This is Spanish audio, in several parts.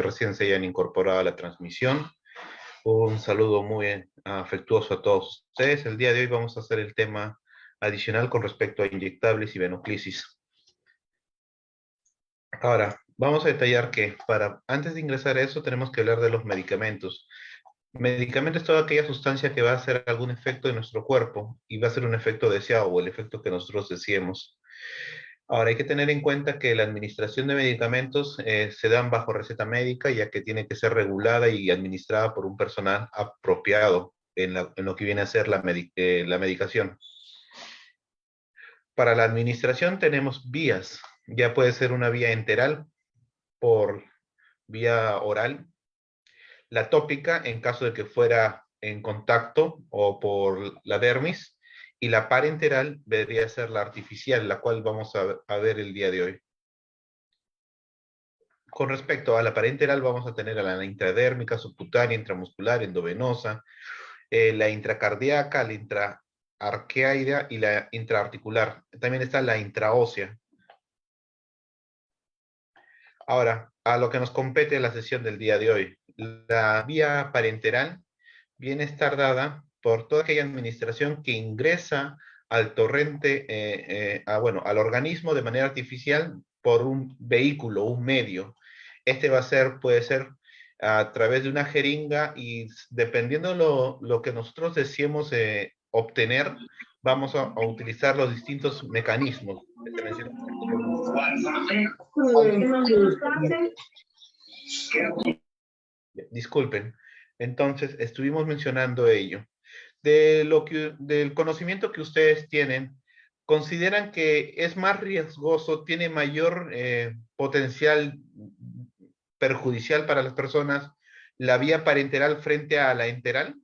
recién se hayan incorporado a la transmisión. Un saludo muy afectuoso a todos ustedes. El día de hoy vamos a hacer el tema adicional con respecto a inyectables y venoclisis. Ahora, vamos a detallar que antes de ingresar a eso tenemos que hablar de los medicamentos. Medicamento es toda aquella sustancia que va a hacer algún efecto en nuestro cuerpo y va a ser un efecto deseado o el efecto que nosotros deseemos. Ahora, hay que tener en cuenta que la administración de medicamentos se dan bajo receta médica, ya que tiene que ser regulada y administrada por un personal apropiado en lo que viene a ser la medicación. Para la administración tenemos vías. Ya puede ser una vía enteral por vía oral, la tópica en caso de que fuera en contacto o por la dermis, y la parenteral debería ser la artificial, la cual vamos a ver el día de hoy. Con respecto a la parenteral, vamos a tener a la intradérmica, subcutánea, intramuscular, endovenosa, la intracardíaca, la intraarquearia y la intraarticular. También está la intraósea. Ahora, a lo que nos compete la sesión del día de hoy. La vía parenteral viene a estar dada por toda aquella administración que ingresa al torrente, al organismo de manera artificial por un vehículo, un medio. Este puede ser a través de una jeringa y dependiendo lo que nosotros deseemos obtener, vamos a utilizar los distintos mecanismos que se mencionan. Disculpen. Entonces, estuvimos mencionando ello. Del conocimiento que ustedes tienen, ¿consideran que es más riesgoso, tiene mayor potencial perjudicial para las personas la vía parenteral frente a la enteral?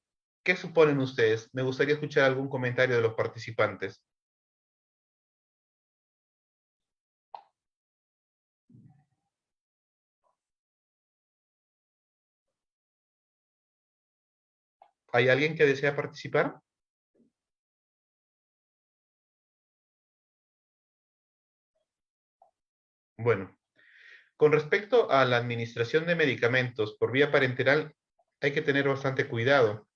¿Qué suponen ustedes? Me gustaría escuchar algún comentario de los participantes. ¿Hay alguien que desea participar? Bueno, con respecto a la administración de medicamentos por vía parenteral, hay que tener bastante cuidado,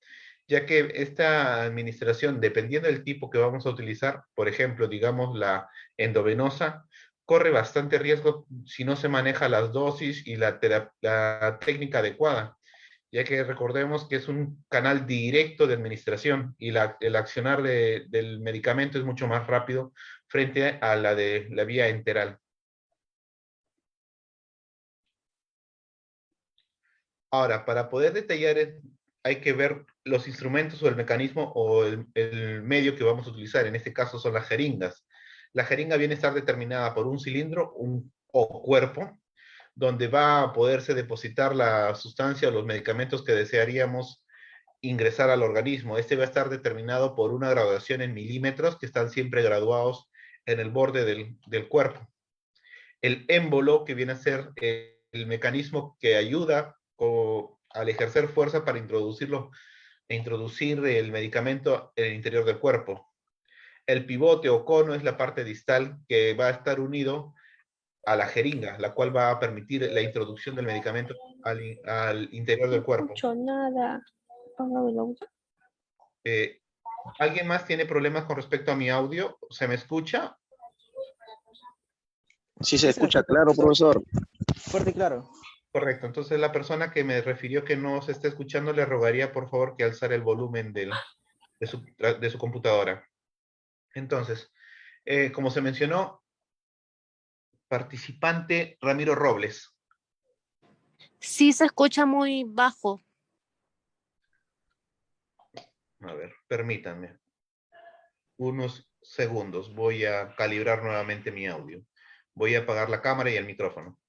ya que esta administración, dependiendo del tipo que vamos a utilizar, por ejemplo, digamos la endovenosa, corre bastante riesgo si no se maneja las dosis y la técnica adecuada, ya que recordemos que es un canal directo de administración y el accionar del medicamento es mucho más rápido frente a la de la vía enteral. Ahora, para poder detallar, hay que ver los instrumentos o el mecanismo o el medio que vamos a utilizar. En este caso son las jeringas. La jeringa viene a estar determinada por un cilindro o cuerpo, donde va a poderse depositar la sustancia o los medicamentos que desearíamos ingresar al organismo. Este va a estar determinado por una graduación en milímetros que están siempre graduados en el borde del cuerpo. El émbolo, que viene a ser el mecanismo que ayuda al ejercer fuerza para introducir el medicamento en el interior del cuerpo. El pivote o cono es la parte distal que va a estar unido a la jeringa, la cual va a permitir la introducción del medicamento al interior del cuerpo. No escucho nada. Póngame el audio. ¿Alguien más tiene problemas con respecto a mi audio? ¿Se me escucha? Sí, se escucha claro, profesor. Fuerte y claro. Correcto, entonces la persona que me refirió que no se está escuchando le rogaría por favor que alzara el volumen de su computadora. Entonces, como se mencionó, participante Ramiro Robles. Sí, se escucha muy bajo. A ver, permítanme unos segundos. Voy a calibrar nuevamente mi audio. Voy a apagar la cámara y el micrófono.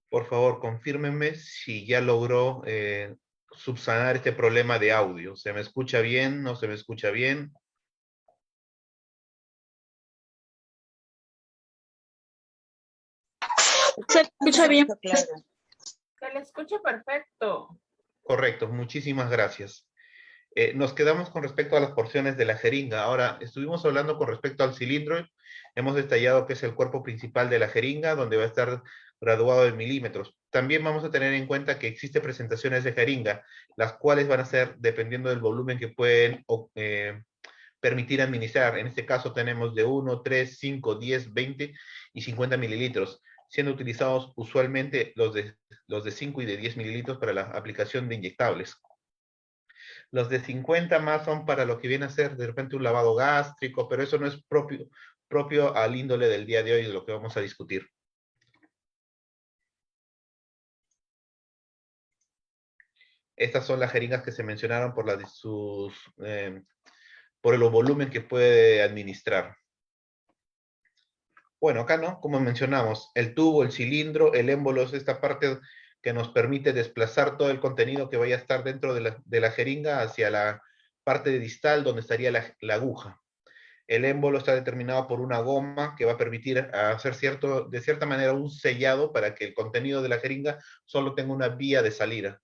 Por favor, confírmenme si ya logró subsanar este problema de audio. ¿Se me escucha bien? ¿No se me escucha bien? Se escucha bien. Se le escucha perfecto. Correcto, muchísimas gracias. Nos quedamos con respecto a las porciones de la jeringa. Ahora, estuvimos hablando con respecto al cilindro. Hemos detallado que es el cuerpo principal de la jeringa, donde va a estar graduado en milímetros. También vamos a tener en cuenta que existen presentaciones de jeringa, las cuales van a ser dependiendo del volumen que pueden permitir administrar. En este caso tenemos de 1, 3, 5, 10, 20 y 50 mililitros, siendo utilizados usualmente los de 5 y de 10 mililitros para la aplicación de inyectables. Los de 50 más son para lo que viene a ser de repente un lavado gástrico, pero eso no es propio al índole del día de hoy, de lo que vamos a discutir. Estas son las jeringas que se mencionaron por, por el volumen que puede administrar. Bueno, acá, ¿no? Como mencionamos, el tubo, el cilindro, el émbolo es esta parte que nos permite desplazar todo el contenido que vaya a estar dentro de la jeringa hacia la parte distal donde estaría la aguja. El émbolo está determinado por una goma que va a permitir hacer de cierta manera un sellado para que el contenido de la jeringa solo tenga una vía de salida.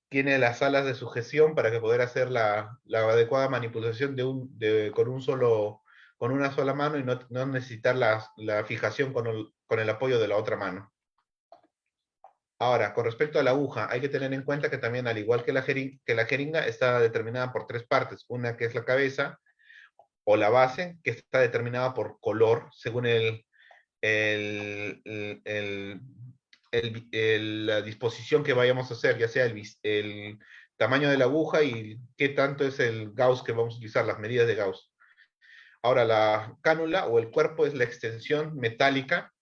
Tiene las alas de sujeción para que poder hacer la adecuada manipulación con una sola mano y no necesitar la fijación con el apoyo de la otra mano. Ahora, con respecto a la aguja, hay que tener en cuenta que también, al igual que la jeringa, está determinada por tres partes. Una que es la cabeza o la base, que está determinada por color, según el, el, la disposición que vayamos a hacer, ya sea el tamaño de la aguja y qué tanto es el Gauss que vamos a utilizar, las medidas de Gauss. Ahora, la cánula o el cuerpo es la extensión metálica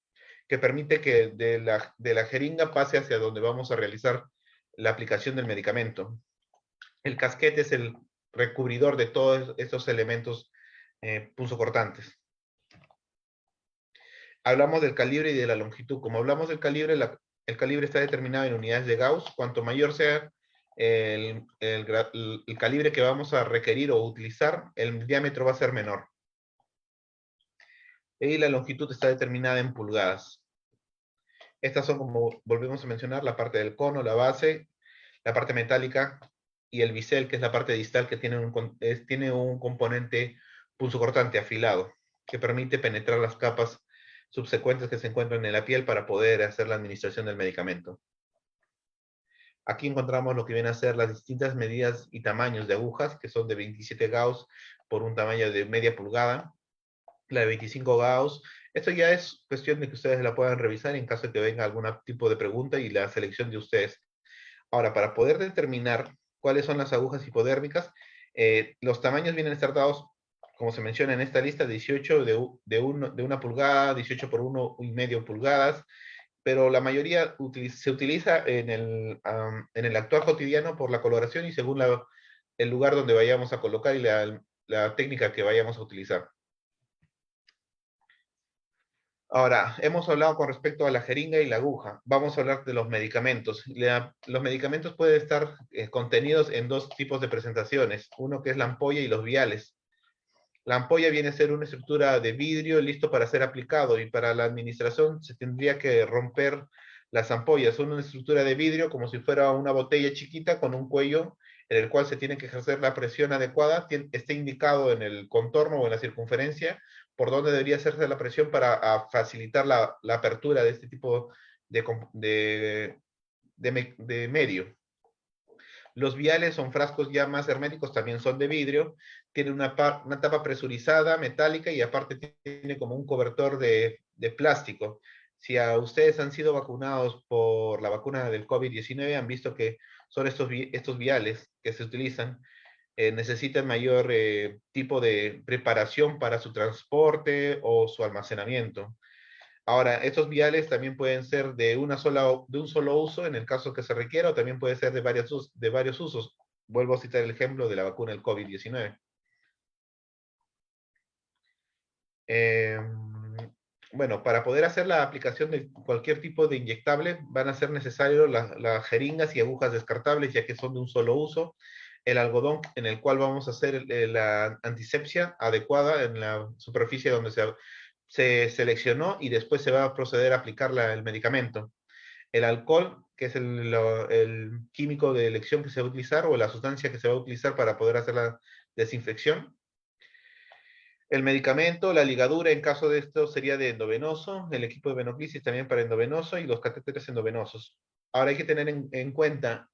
que permite que de la jeringa pase hacia donde vamos a realizar la aplicación del medicamento. El casquete es el recubridor de todos estos elementos punzocortantes. Hablamos del calibre y de la longitud. Como hablamos del calibre, el calibre está determinado en unidades de Gauss. Cuanto mayor sea el calibre que vamos a requerir o utilizar, el diámetro va a ser menor. Y la longitud está determinada en pulgadas. Estas son, como volvemos a mencionar, la parte del cono, la base, la parte metálica y el bisel, que es la parte distal que tiene un componente punzocortante afilado, que permite penetrar las capas subsecuentes que se encuentran en la piel para poder hacer la administración del medicamento. Aquí encontramos lo que viene a ser las distintas medidas y tamaños de agujas, que son de 27 Gauss por un tamaño de media pulgada, la de 25 Gauss. Esto ya es cuestión de que ustedes la puedan revisar en caso de que venga algún tipo de pregunta y la selección de ustedes. Ahora, para poder determinar cuáles son las agujas hipodérmicas, los tamaños vienen a estar dados, como se menciona en esta lista, 18 de 1 pulgada, 18 por 1,5 pulgadas, pero la mayoría se utiliza en el actuar cotidiano por la coloración y según el lugar donde vayamos a colocar y la técnica que vayamos a utilizar. Ahora, hemos hablado con respecto a la jeringa y la aguja. Vamos a hablar de los medicamentos. Los medicamentos pueden estar contenidos en dos tipos de presentaciones. Uno que es la ampolla y los viales. La ampolla viene a ser una estructura de vidrio listo para ser aplicado y para la administración se tendría que romper las ampollas. Son una estructura de vidrio como si fuera una botella chiquita con un cuello en el cual se tiene que ejercer la presión adecuada. Esté indicado en el contorno o en la circunferencia por donde debería hacerse la presión para facilitar la apertura de este tipo de medio. Los viales son frascos ya más herméticos, también son de vidrio, tiene una tapa presurizada, metálica, y aparte tiene como un cobertor de plástico. Si a ustedes han sido vacunados por la vacuna del COVID-19, han visto que son estos viales que se utilizan, necesitan mayor tipo de preparación para su transporte o su almacenamiento. Ahora, estos viales también pueden ser de un solo uso en el caso que se requiera, o también puede ser de varios usos. Vuelvo a citar el ejemplo de la vacuna del COVID-19. Bueno, para poder hacer la aplicación de cualquier tipo de inyectable, van a ser necesarios las jeringas y agujas descartables, ya que son de un solo uso. El algodón en el cual vamos a hacer la antisepsia adecuada en la superficie donde se seleccionó y después se va a proceder a aplicar el medicamento. El alcohol que es el químico de elección que se va a utilizar o la sustancia que se va a utilizar para poder hacer la desinfección. El medicamento, la ligadura en caso de esto sería de endovenoso, el equipo de venoclisis también para endovenoso y los catéteres endovenosos. Ahora hay que tener en cuenta,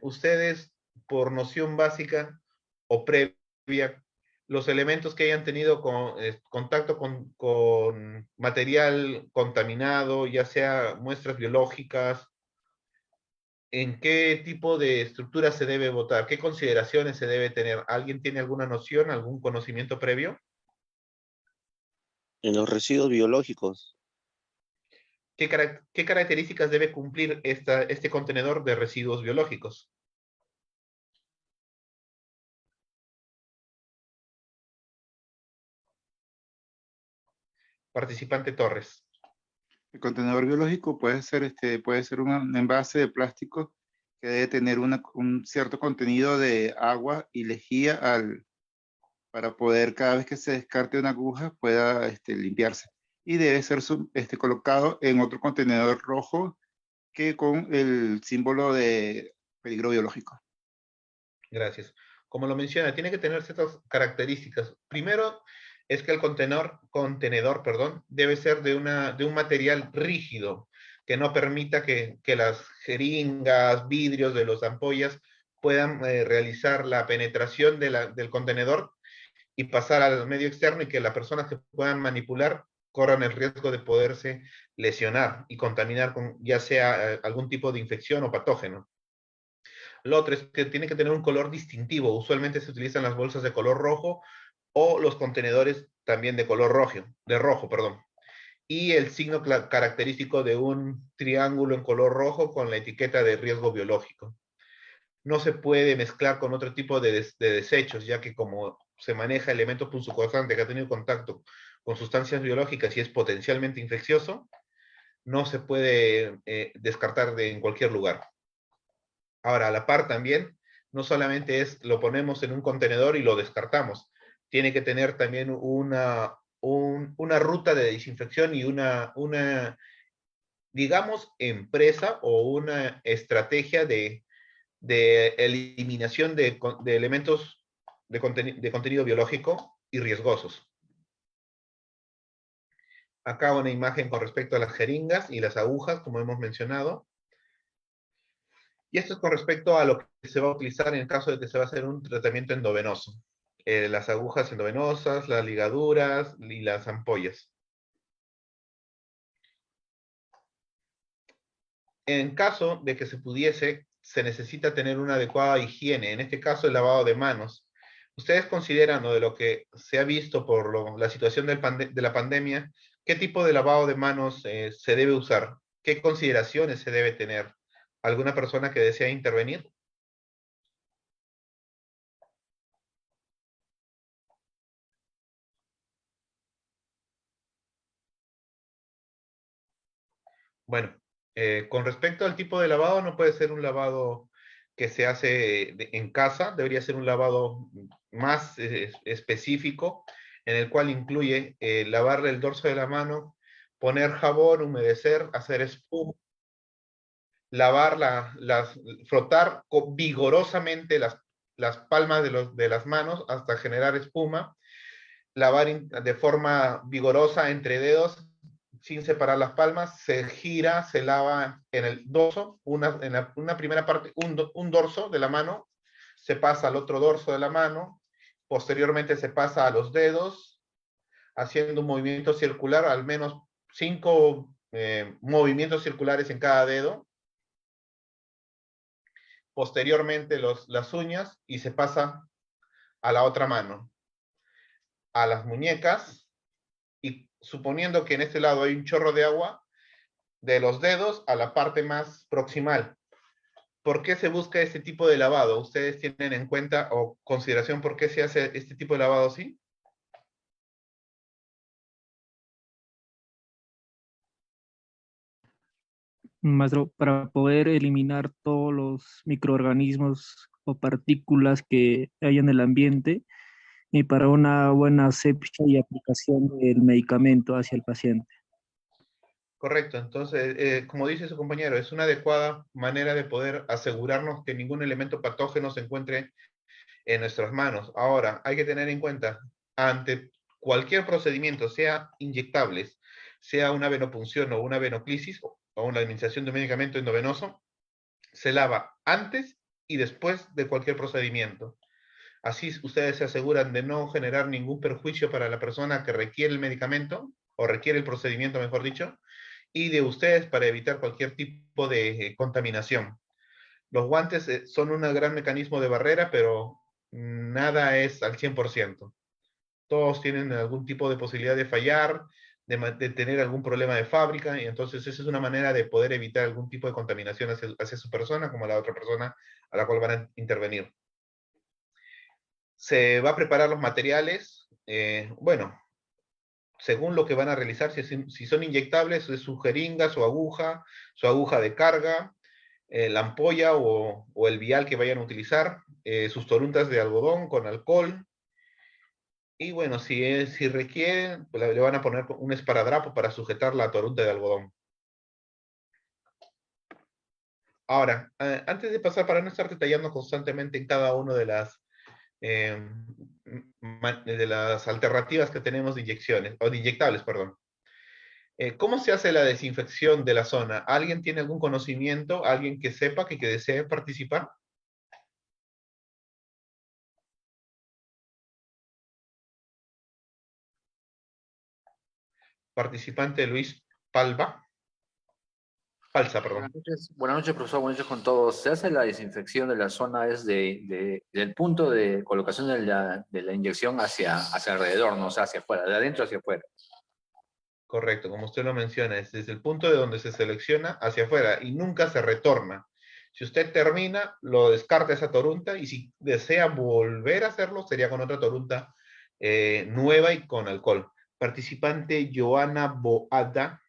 ustedes por noción básica o previa, los elementos que hayan tenido contacto con material contaminado, ya sea muestras biológicas, ¿en qué tipo de estructura se debe votar? ¿Qué consideraciones se debe tener? ¿Alguien tiene alguna noción, algún conocimiento previo? En los residuos biológicos, ¿Qué características debe cumplir este contenedor de residuos biológicos? Participante Torres. El contenedor biológico puede ser un envase de plástico que debe tener un cierto contenido de agua y lejía para poder cada vez que se descarte una aguja pueda limpiarse. Y debe ser colocado en otro contenedor rojo que con el símbolo de peligro biológico. Gracias. Como lo menciona, tiene que tener ciertas características. Primero, es que el contenedor, perdón, debe ser de un material rígido, que no permita que las jeringas, vidrios de las ampollas puedan realizar la penetración del contenedor y pasar al medio externo y que las personas que puedan manipular corran el riesgo de poderse lesionar y contaminar con ya sea algún tipo de infección o patógeno. Lo otro es que tiene que tener un color distintivo. Usualmente se utilizan las bolsas de color rojo o los contenedores también de color rojo, perdón. Y el signo característico de un triángulo en color rojo con la etiqueta de riesgo biológico. No se puede mezclar con otro tipo de desechos, ya que como se maneja elementos punzocortantes que ha tenido contacto con sustancias biológicas y es potencialmente infeccioso, no se puede descartar en cualquier lugar. Ahora, a la par también, no solamente es lo ponemos en un contenedor y lo descartamos, tiene que tener también una ruta de desinfección y digamos, empresa o una estrategia de eliminación de elementos de contenido biológico y riesgosos. Acá una imagen con respecto a las jeringas y las agujas, como hemos mencionado. Y esto es con respecto a lo que se va a utilizar en el caso de que se va a hacer un tratamiento endovenoso. Las agujas endovenosas, las ligaduras y las ampollas. En caso de que se pudiese, se necesita tener una adecuada higiene, en este caso el lavado de manos. ¿Ustedes consideran, o de lo que se ha visto por la situación de la pandemia, qué tipo de lavado de manos se debe usar? ¿Qué consideraciones se debe tener? ¿Alguna persona que desea intervenir? Bueno, con respecto al tipo de lavado, no puede ser un lavado que se hace en casa, debería ser un lavado más específico, en el cual incluye lavarle el dorso de la mano, poner jabón, humedecer, hacer espuma, lavar frotar vigorosamente las palmas de las manos hasta generar espuma, lavar de forma vigorosa entre dedos sin separar las palmas, se gira, se lava en el dorso, una primera parte, un dorso de la mano, se pasa al otro dorso de la mano, posteriormente se pasa a los dedos, haciendo un movimiento circular, al menos 5 movimientos circulares en cada dedo, posteriormente las uñas y se pasa a la otra mano, a las muñecas, y suponiendo que en este lado hay un chorro de agua, de los dedos a la parte más proximal. ¿Por qué se busca este tipo de lavado? ¿Ustedes tienen en cuenta o consideración por qué se hace este tipo de lavado así? Maestro, para poder eliminar todos los microorganismos o partículas que hay en el ambiente y para una buena asepsia y aplicación del medicamento hacia el paciente. Correcto, entonces, como dice su compañero, es una adecuada manera de poder asegurarnos que ningún elemento patógeno se encuentre en nuestras manos. Ahora, hay que tener en cuenta, ante cualquier procedimiento, sea inyectables, sea una venopunción o una venoclisis o una administración de un medicamento endovenoso, se lava antes y después de cualquier procedimiento. Así ustedes se aseguran de no generar ningún perjuicio para la persona que requiere el medicamento o requiere el procedimiento, mejor dicho, y de ustedes para evitar cualquier tipo de contaminación. Los guantes son un gran mecanismo de barrera, pero nada es al 100%. Todos tienen algún tipo de posibilidad de fallar, de tener algún problema de fábrica, y entonces esa es una manera de poder evitar algún tipo de contaminación hacia su persona como a la otra persona a la cual van a intervenir. Se va a preparar los materiales, bueno, según lo que van a realizar, si son inyectables, es su aguja de carga, la ampolla o el vial que vayan a utilizar, sus toruntas de algodón con alcohol, y bueno, si requieren, pues le van a poner un esparadrapo para sujetar la torunta de algodón. Ahora, antes de pasar para no estar detallando constantemente en cada una eh, de las alternativas que tenemos de inyecciones, o de inyectables, perdón. ¿Cómo se hace la desinfección de la zona? ¿Alguien tiene algún conocimiento? ¿Alguien que sepa que desee participar? Participante Luis Palva. Palsa, perdón. Buenas noches, profesor. Buenas noches con todos. Se hace la desinfección de la zona del punto de colocación de la inyección hacia alrededor, no o sea, hacia afuera, de adentro hacia afuera. Correcto, como usted lo menciona, es desde el punto de donde se selecciona hacia afuera y nunca se retorna. Si usted termina, lo descarta esa torunta y si desea volver a hacerlo, sería con otra torunta nueva y con alcohol. Participante Joana Boada.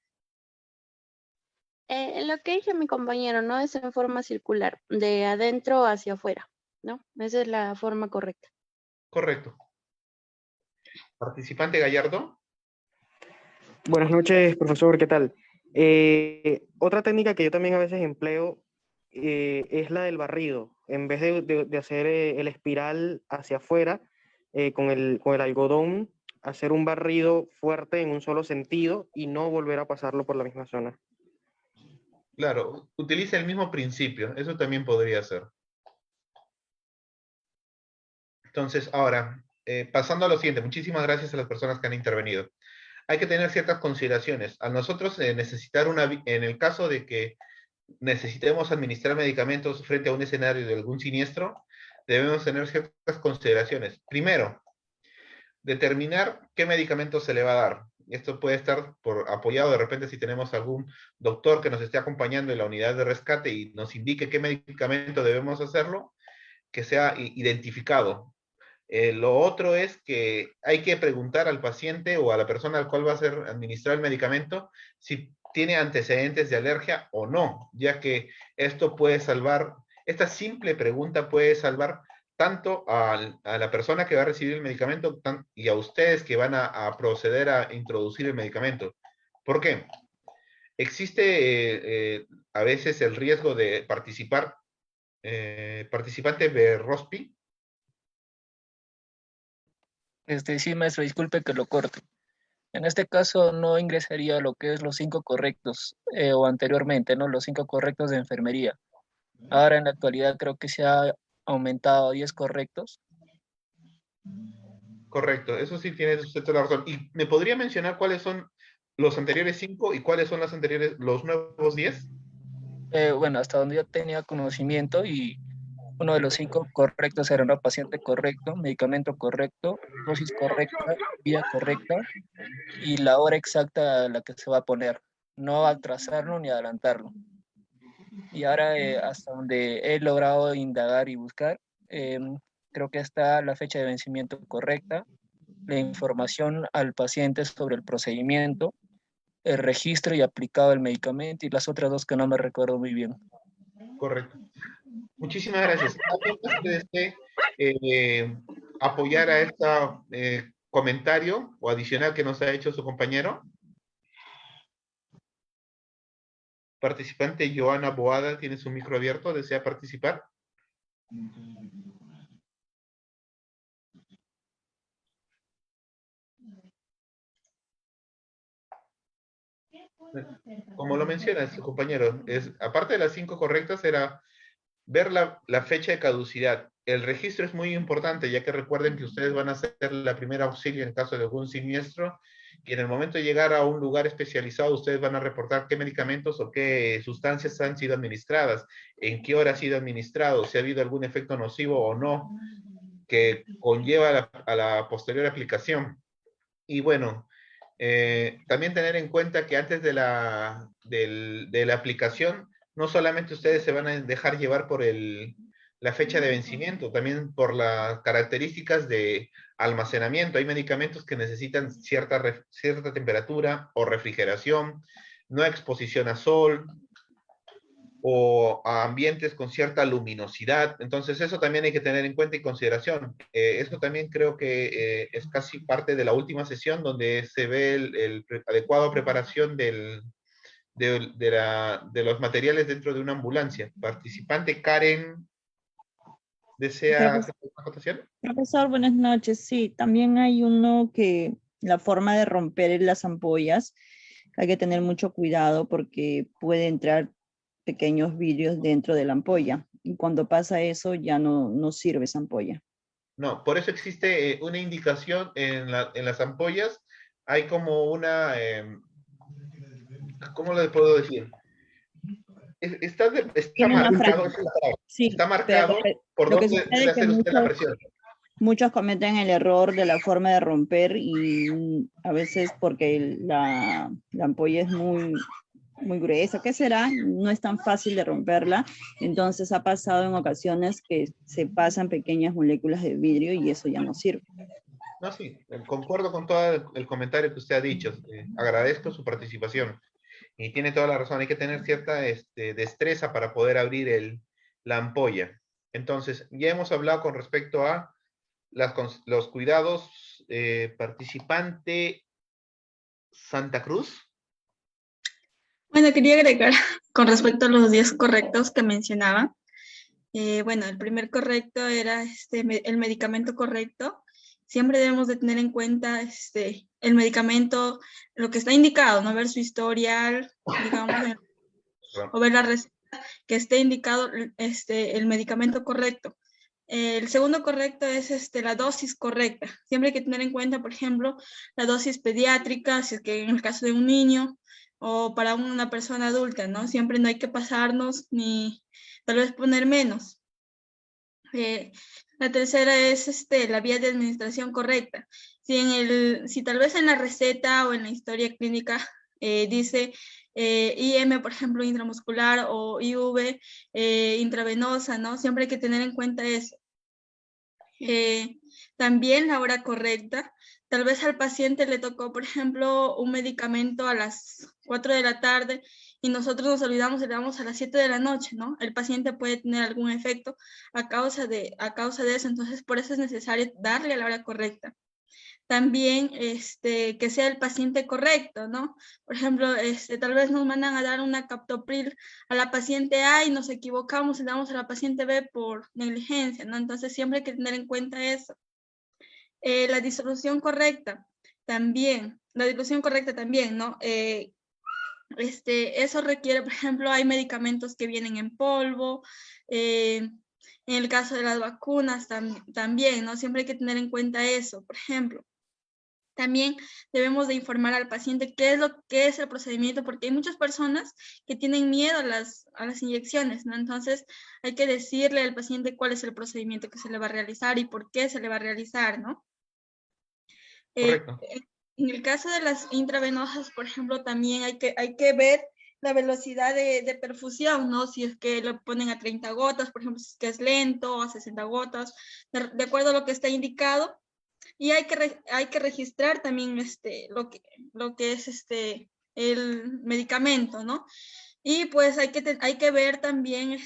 Lo que dice mi compañero, ¿no? Es en forma circular, de adentro hacia afuera, ¿no? Esa es la forma correcta. Correcto. Participante Gallardo. Buenas noches, profesor, ¿qué tal? Otra técnica que yo también a veces empleo es la del barrido. En vez de hacer el espiral hacia afuera con el algodón, hacer un barrido fuerte en un solo sentido y no volver a pasarlo por la misma zona. Claro, utiliza el mismo principio, eso también podría ser. Entonces, ahora, pasando a lo siguiente, muchísimas gracias a las personas que han intervenido. Hay que tener ciertas consideraciones. A nosotros necesitar en el caso de que necesitemos administrar medicamentos frente a un escenario de algún siniestro, debemos tener ciertas consideraciones. Primero, determinar qué medicamento se le va a dar. Esto puede estar apoyado de repente si tenemos algún doctor que nos esté acompañando en la unidad de rescate y nos indique qué medicamento debemos hacerlo, que sea identificado. Lo otro es que hay que preguntar al paciente o a la persona al cual va a ser administrado el medicamento si tiene antecedentes de alergia o no, ya que esto puede salvar, esta simple pregunta puede salvar tanto a la persona que va a recibir el medicamento y a ustedes que van a proceder a introducir el medicamento. ¿Por qué? Existe a veces el riesgo de participante de ROSPI. Sí, maestro, disculpe que lo corte. En este caso no ingresaría lo que es los 5 correctos o anteriormente, ¿no? Los 5 correctos de enfermería. Ahora en la actualidad creo que se ha aumentado a 10 correctos. Correcto, eso sí tiene usted toda la razón. ¿Y me podría mencionar cuáles son los anteriores 5 y cuáles son los nuevos 10? Bueno, hasta donde yo tenía conocimiento y uno de los 5 correctos era un paciente correcto, medicamento correcto, dosis correcta, vía correcta y la hora exacta a la que se va a poner. No atrasarlo ni adelantarlo. Y ahora, hasta donde he logrado indagar y buscar, creo que está la fecha de vencimiento correcta, la información al paciente sobre el procedimiento, el registro y aplicado del medicamento y las otras 2 que no me recuerdo muy bien. Correcto. Muchísimas gracias. ¿Alguien más que desee apoyar a este comentario o adicional que nos ha hecho su compañero? Participante Joana Boada tiene su micro abierto, ¿desea participar? Como lo menciona su compañero, aparte de las 5 correctas, era ver la fecha de caducidad. El registro es muy importante, ya que recuerden que ustedes van a hacer la primera auxilio en caso de algún siniestro, y en el momento de llegar a un lugar especializado, ustedes van a reportar qué medicamentos o qué sustancias han sido administradas, en qué hora ha sido administrado, si ha habido algún efecto nocivo o no, que conlleva a la posterior aplicación. Y bueno, también tener en cuenta que antes de la aplicación, no solamente ustedes se van a dejar llevar por la fecha de vencimiento, también por las características de almacenamiento. Hay medicamentos que necesitan cierta temperatura o refrigeración, no exposición a sol, o a ambientes con cierta luminosidad. Entonces eso también hay que tener en cuenta y consideración. Eso también creo que es casi parte de la última sesión donde se ve el adecuado preparación de los materiales dentro de una ambulancia. Participante Karen, ¿desea hacer una acotación? Profesor, buenas noches. Sí, también hay uno que la forma de romper las ampollas, hay que tener mucho cuidado porque puede entrar pequeños vidrios dentro de la ampolla. Y cuando pasa eso, ya no sirve esa ampolla. No, por eso existe una indicación en las ampollas. Hay como una, ¿cómo le puedo decir? Está Tiene una marcado, franja. Sí, está pero marcado por lo que dónde sucede debe es que hacer usted la presión. muchos cometen el error de la forma de romper y a veces porque la ampolla es muy gruesa, ¿qué será? No es tan fácil de romperla, entonces ha pasado en ocasiones que se pasan pequeñas moléculas de vidrio y eso ya no sirve. No, sí, concuerdo con todo el comentario que usted ha dicho. Agradezco su participación. Y tiene toda la razón, hay que tener cierta destreza para poder abrir la ampolla. Entonces, ya hemos hablado con respecto a los cuidados. Participante Santa Cruz. Bueno, quería agregar con respecto a los 10 correctos que mencionaba. Bueno, el primer correcto era el medicamento correcto. Siempre debemos de tener en cuenta el medicamento, lo que está indicado, no ver su historial, digamos, o ver la receta que esté indicado el medicamento correcto. El segundo correcto es la dosis correcta. Siempre hay que tener en cuenta, por ejemplo, la dosis pediátrica, si es que en el caso de un niño o para una persona adulta, ¿no? Siempre no hay que pasarnos ni tal vez poner menos. La tercera es la vía de administración correcta. Si tal vez en la receta o en la historia clínica dice IM, por ejemplo, intramuscular o IV intravenosa, ¿no? Siempre hay que tener en cuenta eso. También la hora correcta. Tal vez al paciente le tocó, por ejemplo, un medicamento a las 4 de la tarde y nosotros nos olvidamos y le damos a las 7 de la noche, ¿no? El paciente puede tener algún efecto a causa de eso, entonces por eso es necesario darle a la hora correcta. También que sea el paciente correcto, ¿no? Por ejemplo, tal vez nos mandan a dar una captopril a la paciente A y nos equivocamos y le damos a la paciente B por negligencia, ¿no? Entonces siempre hay que tener en cuenta eso. La disolución correcta también, ¿no? Eso requiere, por ejemplo, hay medicamentos que vienen en polvo, en el caso de las vacunas también, ¿no? Siempre hay que tener en cuenta eso, por ejemplo. También debemos de informar al paciente qué es el procedimiento, porque hay muchas personas que tienen miedo a las inyecciones, ¿no? Entonces hay que decirle al paciente cuál es el procedimiento que se le va a realizar y por qué se le va a realizar, ¿no? Correcto. En el caso de las intravenosas, por ejemplo, también hay que ver la velocidad de perfusión, ¿no? Si es que lo ponen a 30 gotas, por ejemplo, si es que es lento, a 60 gotas, de acuerdo a lo que está indicado. Y hay que registrar también lo que es el medicamento, ¿no? Y pues hay que ver también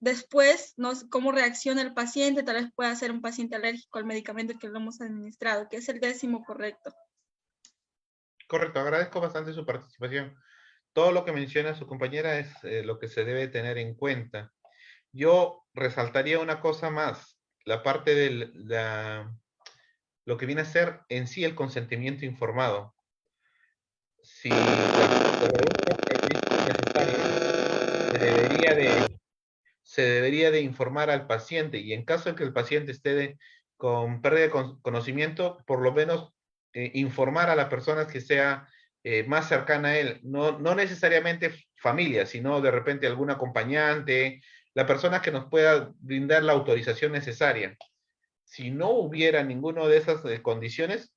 después, ¿no? Cómo reacciona el paciente. Tal vez pueda ser un paciente alérgico al medicamento que le hemos administrado, que es el 10º correcto. Correcto, agradezco bastante su participación. todo lo que menciona su compañera es lo que se debe tener en cuenta. Yo resaltaría una cosa más, la parte de lo que viene a ser en sí el consentimiento informado. Si se reúnen las características necesarias, se debería de informar al paciente, y en caso de que el paciente esté con pérdida de conocimiento, por lo menos informar a la persona que sea más cercana a él, no necesariamente familia, sino de repente algún acompañante, la persona que nos pueda brindar la autorización necesaria. Si no hubiera ninguna de esas condiciones,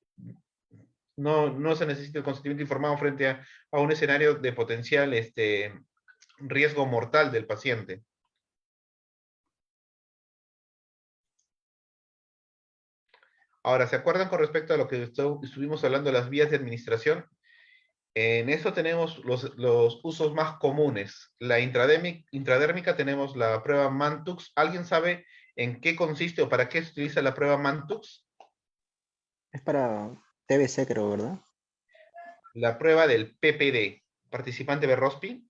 no se necesita el consentimiento informado frente a un escenario de potencial riesgo mortal del paciente. Ahora, ¿se acuerdan con respecto a lo que estuvimos hablando de las vías de administración? En eso tenemos los usos más comunes. La intradérmica tenemos la prueba Mantux. ¿Alguien sabe en qué consiste o para qué se utiliza la prueba Mantux? Es para TBC, creo, ¿verdad? La prueba del PPD. ¿Participante Berrospi?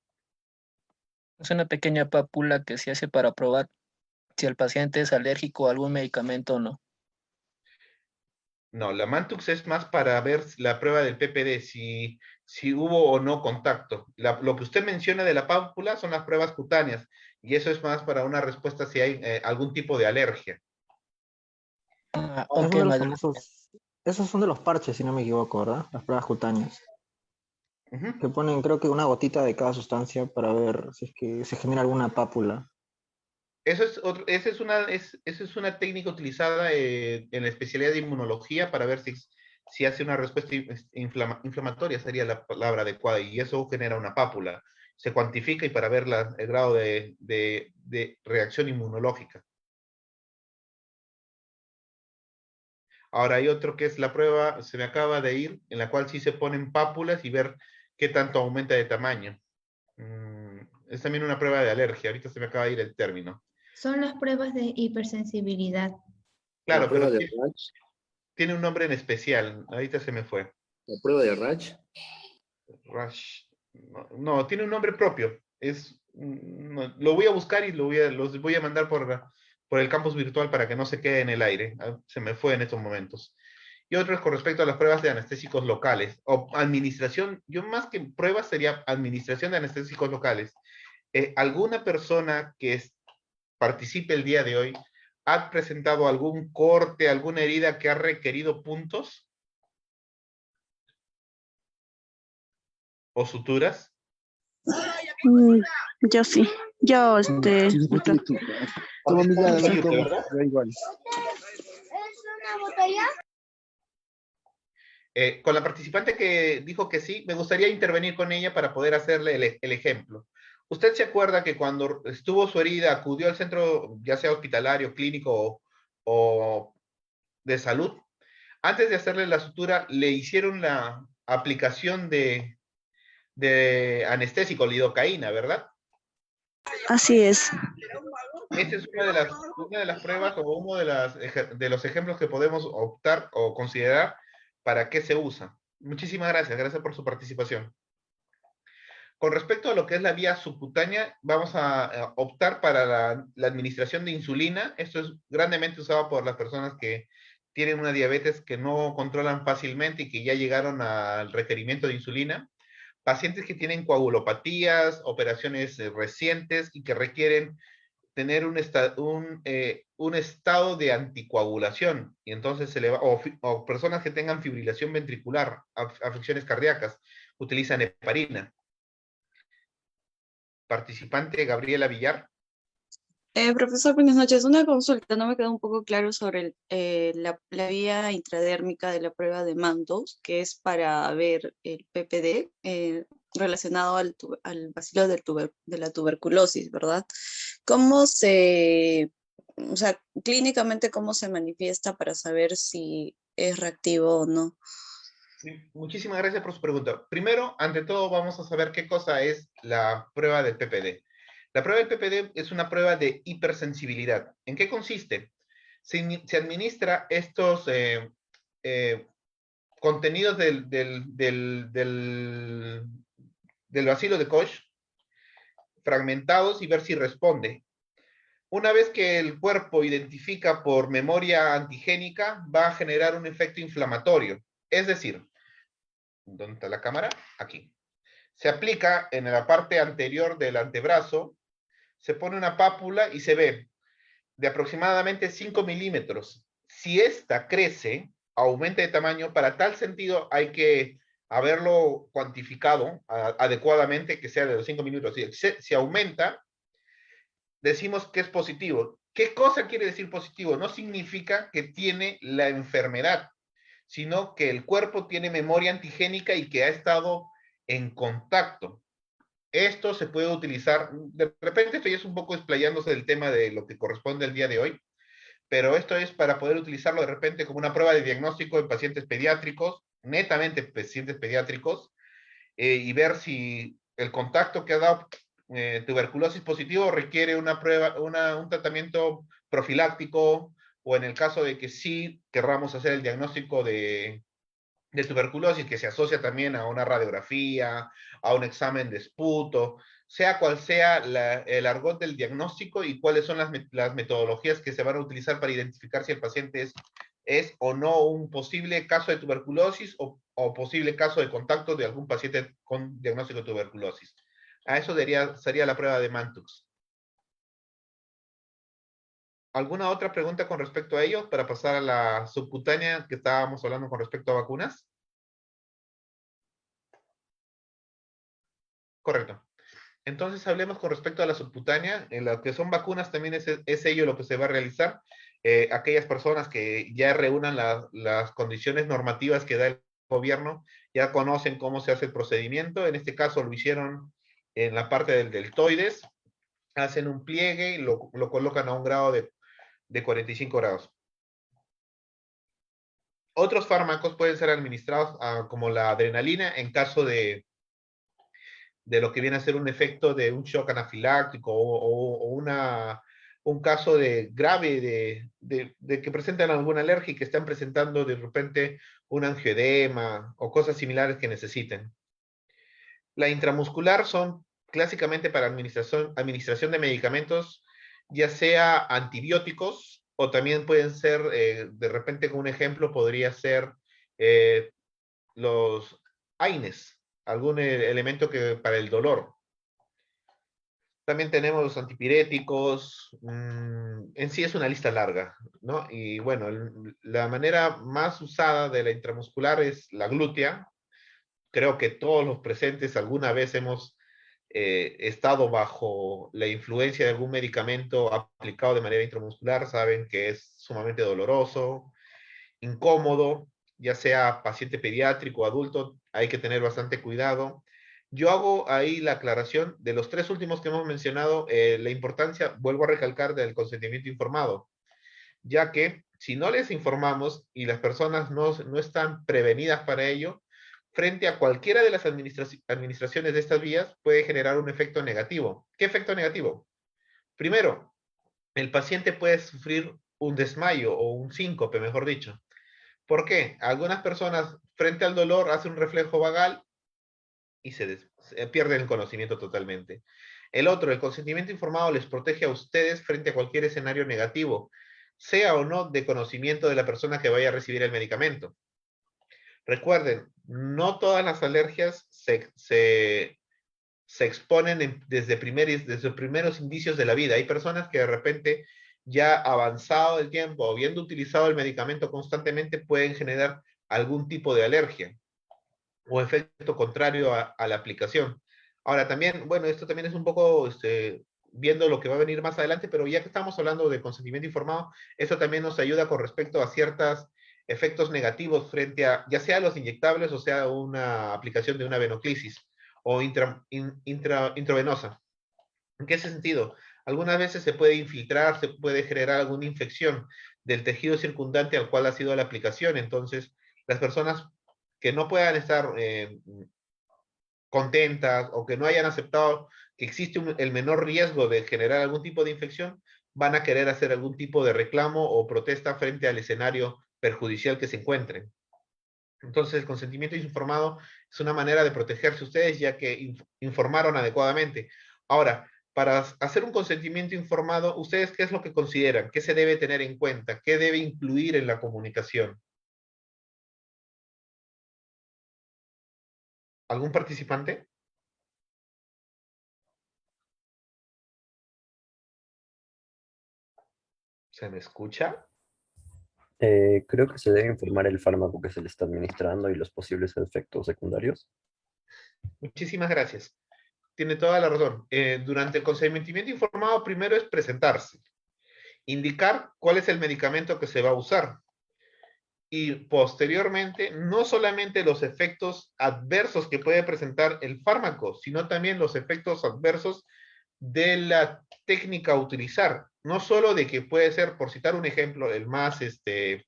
Es una pequeña pápula que se hace para probar si el paciente es alérgico a algún medicamento o no. No, la Mantux es más para ver la prueba del PPD, si hubo o no contacto. Lo que usted menciona de la pápula son las pruebas cutáneas, y eso es más para una respuesta si hay algún tipo de alergia. Ah, Es ok, uno de los madre. famosos, esos son de los parches, si no me equivoco, ¿verdad? Las pruebas cutáneas. Ujú. Que ponen, creo que una gotita de cada sustancia para ver si es que se genera alguna pápula. Esa es una técnica utilizada en la especialidad de inmunología para ver si hace una respuesta inflamatoria, sería la palabra adecuada, y eso genera una pápula. Se cuantifica y para ver el grado de reacción inmunológica. Ahora hay otro que es la prueba, se me acaba de ir, en la cual sí se ponen pápulas y ver qué tanto aumenta de tamaño. Es también una prueba de alergia, ahorita se me acaba de ir el término. Son las pruebas de hipersensibilidad. La Claro, prueba pero de Rach, tiene un nombre en especial, ahorita se me fue. la prueba de Rach, Rush. No, tiene un nombre propio. Lo voy a buscar y los voy a mandar por el campus virtual para que no se quede en el aire. Se me fue en estos momentos. Y otro es con respecto a las pruebas de anestésicos locales o administración. Yo más que pruebas sería administración de anestésicos locales. ¿Alguna persona que participe el día de hoy ha presentado algún corte, alguna herida que ha requerido puntos o suturas? Yo sí. Yo, Como amiga de Sí, Banco, ¿verdad? da igual. Con la participante que dijo que sí, me gustaría intervenir con ella para poder hacerle el ejemplo. ¿Usted se acuerda que cuando estuvo su herida acudió al centro, ya sea hospitalario, clínico o de salud? Antes de hacerle la sutura, le hicieron la aplicación de anestésico, lidocaína, ¿verdad? así es. Esta es una de las pruebas o uno de los ejemplos que podemos optar o considerar para qué se usa. Muchísimas gracias, gracias por su participación. Con respecto a lo que es la vía subcutánea, vamos a optar para la administración de insulina. Esto es grandemente usado por las personas que tienen una diabetes que no controlan fácilmente y que ya llegaron al requerimiento de insulina. Pacientes que tienen coagulopatías, operaciones recientes y que requieren tener un estado de anticoagulación. Y entonces o personas que tengan fibrilación ventricular, afecciones cardíacas, utilizan heparina. Participante Gabriela Villar. Profesor, buenas noches. Una consulta, no me quedó un poco claro sobre la vía intradérmica de la prueba de Mantoux, que es para ver el PPD relacionado al bacilo de la tuberculosis, ¿verdad? ¿Cómo o sea, clínicamente cómo se manifiesta para saber si es reactivo o no? Sí, muchísimas gracias por su pregunta. Primero, ante todo, vamos a saber qué cosa es la prueba del PPD. La prueba del PPD es una prueba de hipersensibilidad. ¿En qué consiste? Se administra estos contenidos del bacilo de Koch, fragmentados, y ver si responde. Una vez que el cuerpo identifica por memoria antigénica, va a generar un efecto inflamatorio. Es decir, ¿dónde está la cámara? Aquí. Se aplica en la parte anterior del antebrazo, se pone una pápula y se ve de aproximadamente 5 milímetros. Si esta crece, aumenta de tamaño, para tal sentido hay que haberlo cuantificado adecuadamente, que sea de los 5 milímetros. Si aumenta, decimos que es positivo. ¿Qué cosa quiere decir positivo? No significa que tiene la enfermedad, sino que el cuerpo tiene memoria antigénica y que ha estado en contacto. Esto se puede utilizar, de repente esto ya es un poco explayándose del tema de lo que corresponde al día de hoy, pero esto es para poder utilizarlo de repente como una prueba de diagnóstico en pacientes pediátricos, netamente pacientes pediátricos, y ver si el contacto que ha dado tuberculosis positivo requiere una prueba, un tratamiento profiláctico, o en el caso de que sí querramos hacer el diagnóstico de tuberculosis, que se asocia también a una radiografía, a un examen de esputo, sea cual sea el argot del diagnóstico y cuáles son las metodologías que se van a utilizar para identificar si el paciente es o no un posible caso de tuberculosis o posible caso de contacto de algún paciente con diagnóstico de tuberculosis. A eso sería la prueba de Mantux. ¿Alguna otra pregunta con respecto a ello para pasar a la subcutánea que estábamos hablando con respecto a vacunas? Correcto. Entonces hablemos con respecto a la subcutánea. En lo que son vacunas también es ello lo que se va a realizar. Aquellas personas que ya reúnan las condiciones normativas que da el gobierno ya conocen cómo se hace el procedimiento. En este caso lo hicieron en la parte del deltoides. Hacen un pliegue y lo colocan a un grado de 45 grados. Otros fármacos pueden ser administrados como la adrenalina en caso de lo que viene a ser un efecto de un shock anafiláctico o un caso grave de que presentan alguna alergia y que están presentando de repente un angioedema o cosas similares que necesiten. La intramuscular son clásicamente para administración de medicamentos, ya sea antibióticos o también pueden ser, de repente un ejemplo podría ser los AINES, algún elemento que para el dolor. También tenemos los antipiréticos, en sí es una lista larga, ¿no? Y bueno, la manera más usada de la intramuscular es la glútea. Creo que todos los presentes alguna vez hemos estado bajo la influencia de algún medicamento aplicado de manera intramuscular, saben que es sumamente doloroso, incómodo, ya sea paciente pediátrico o adulto, hay que tener bastante cuidado. Yo hago ahí la aclaración de los tres últimos que hemos mencionado, la importancia, vuelvo a recalcar, del consentimiento informado, ya que si no les informamos y las personas no están prevenidas para ello, frente a cualquiera de las administraciones de estas vías puede generar un efecto negativo. ¿Qué efecto negativo? Primero, el paciente puede sufrir un desmayo o un síncope, mejor dicho. ¿Por qué? Algunas personas frente al dolor hacen un reflejo vagal y se pierden el conocimiento totalmente. El otro, el consentimiento informado les protege a ustedes frente a cualquier escenario negativo, sea o no de conocimiento de la persona que vaya a recibir el medicamento. Recuerden, no todas las alergias se exponen desde los primeros indicios de la vida. Hay personas que de repente, ya avanzado el tiempo, o habiendo utilizado el medicamento constantemente, pueden generar algún tipo de alergia o efecto contrario a la aplicación. Ahora también, bueno, esto también es un poco viendo lo que va a venir más adelante, pero ya que estamos hablando de consentimiento informado, eso también nos ayuda con respecto a ciertos efectos negativos frente a, ya sea los inyectables o sea una aplicación de una venoclisis o intravenosa. ¿En qué sentido? Algunas veces se puede infiltrar, se puede generar alguna infección del tejido circundante al cual ha sido la aplicación. Entonces, las personas que no puedan estar contentas o que no hayan aceptado que existe el menor riesgo de generar algún tipo de infección, van a querer hacer algún tipo de reclamo o protesta frente al escenario perjudicial que se encuentren. Entonces, el consentimiento informado es una manera de protegerse ustedes, ya que informaron adecuadamente. Ahora, para hacer un consentimiento informado, ¿ustedes qué es lo que consideran? ¿Qué se debe tener en cuenta? ¿Qué debe incluir en la comunicación? ¿Algún participante? ¿Se me escucha? Creo que se debe informar el fármaco que se le está administrando y los posibles efectos secundarios. Muchísimas gracias. Tiene toda la razón. Durante el consentimiento informado, primero es presentarse, indicar cuál es el medicamento que se va a usar y posteriormente no solamente los efectos adversos que puede presentar el fármaco, sino también los efectos adversos de la técnica a utilizar. No solo de que puede ser, por citar un ejemplo, el más eh,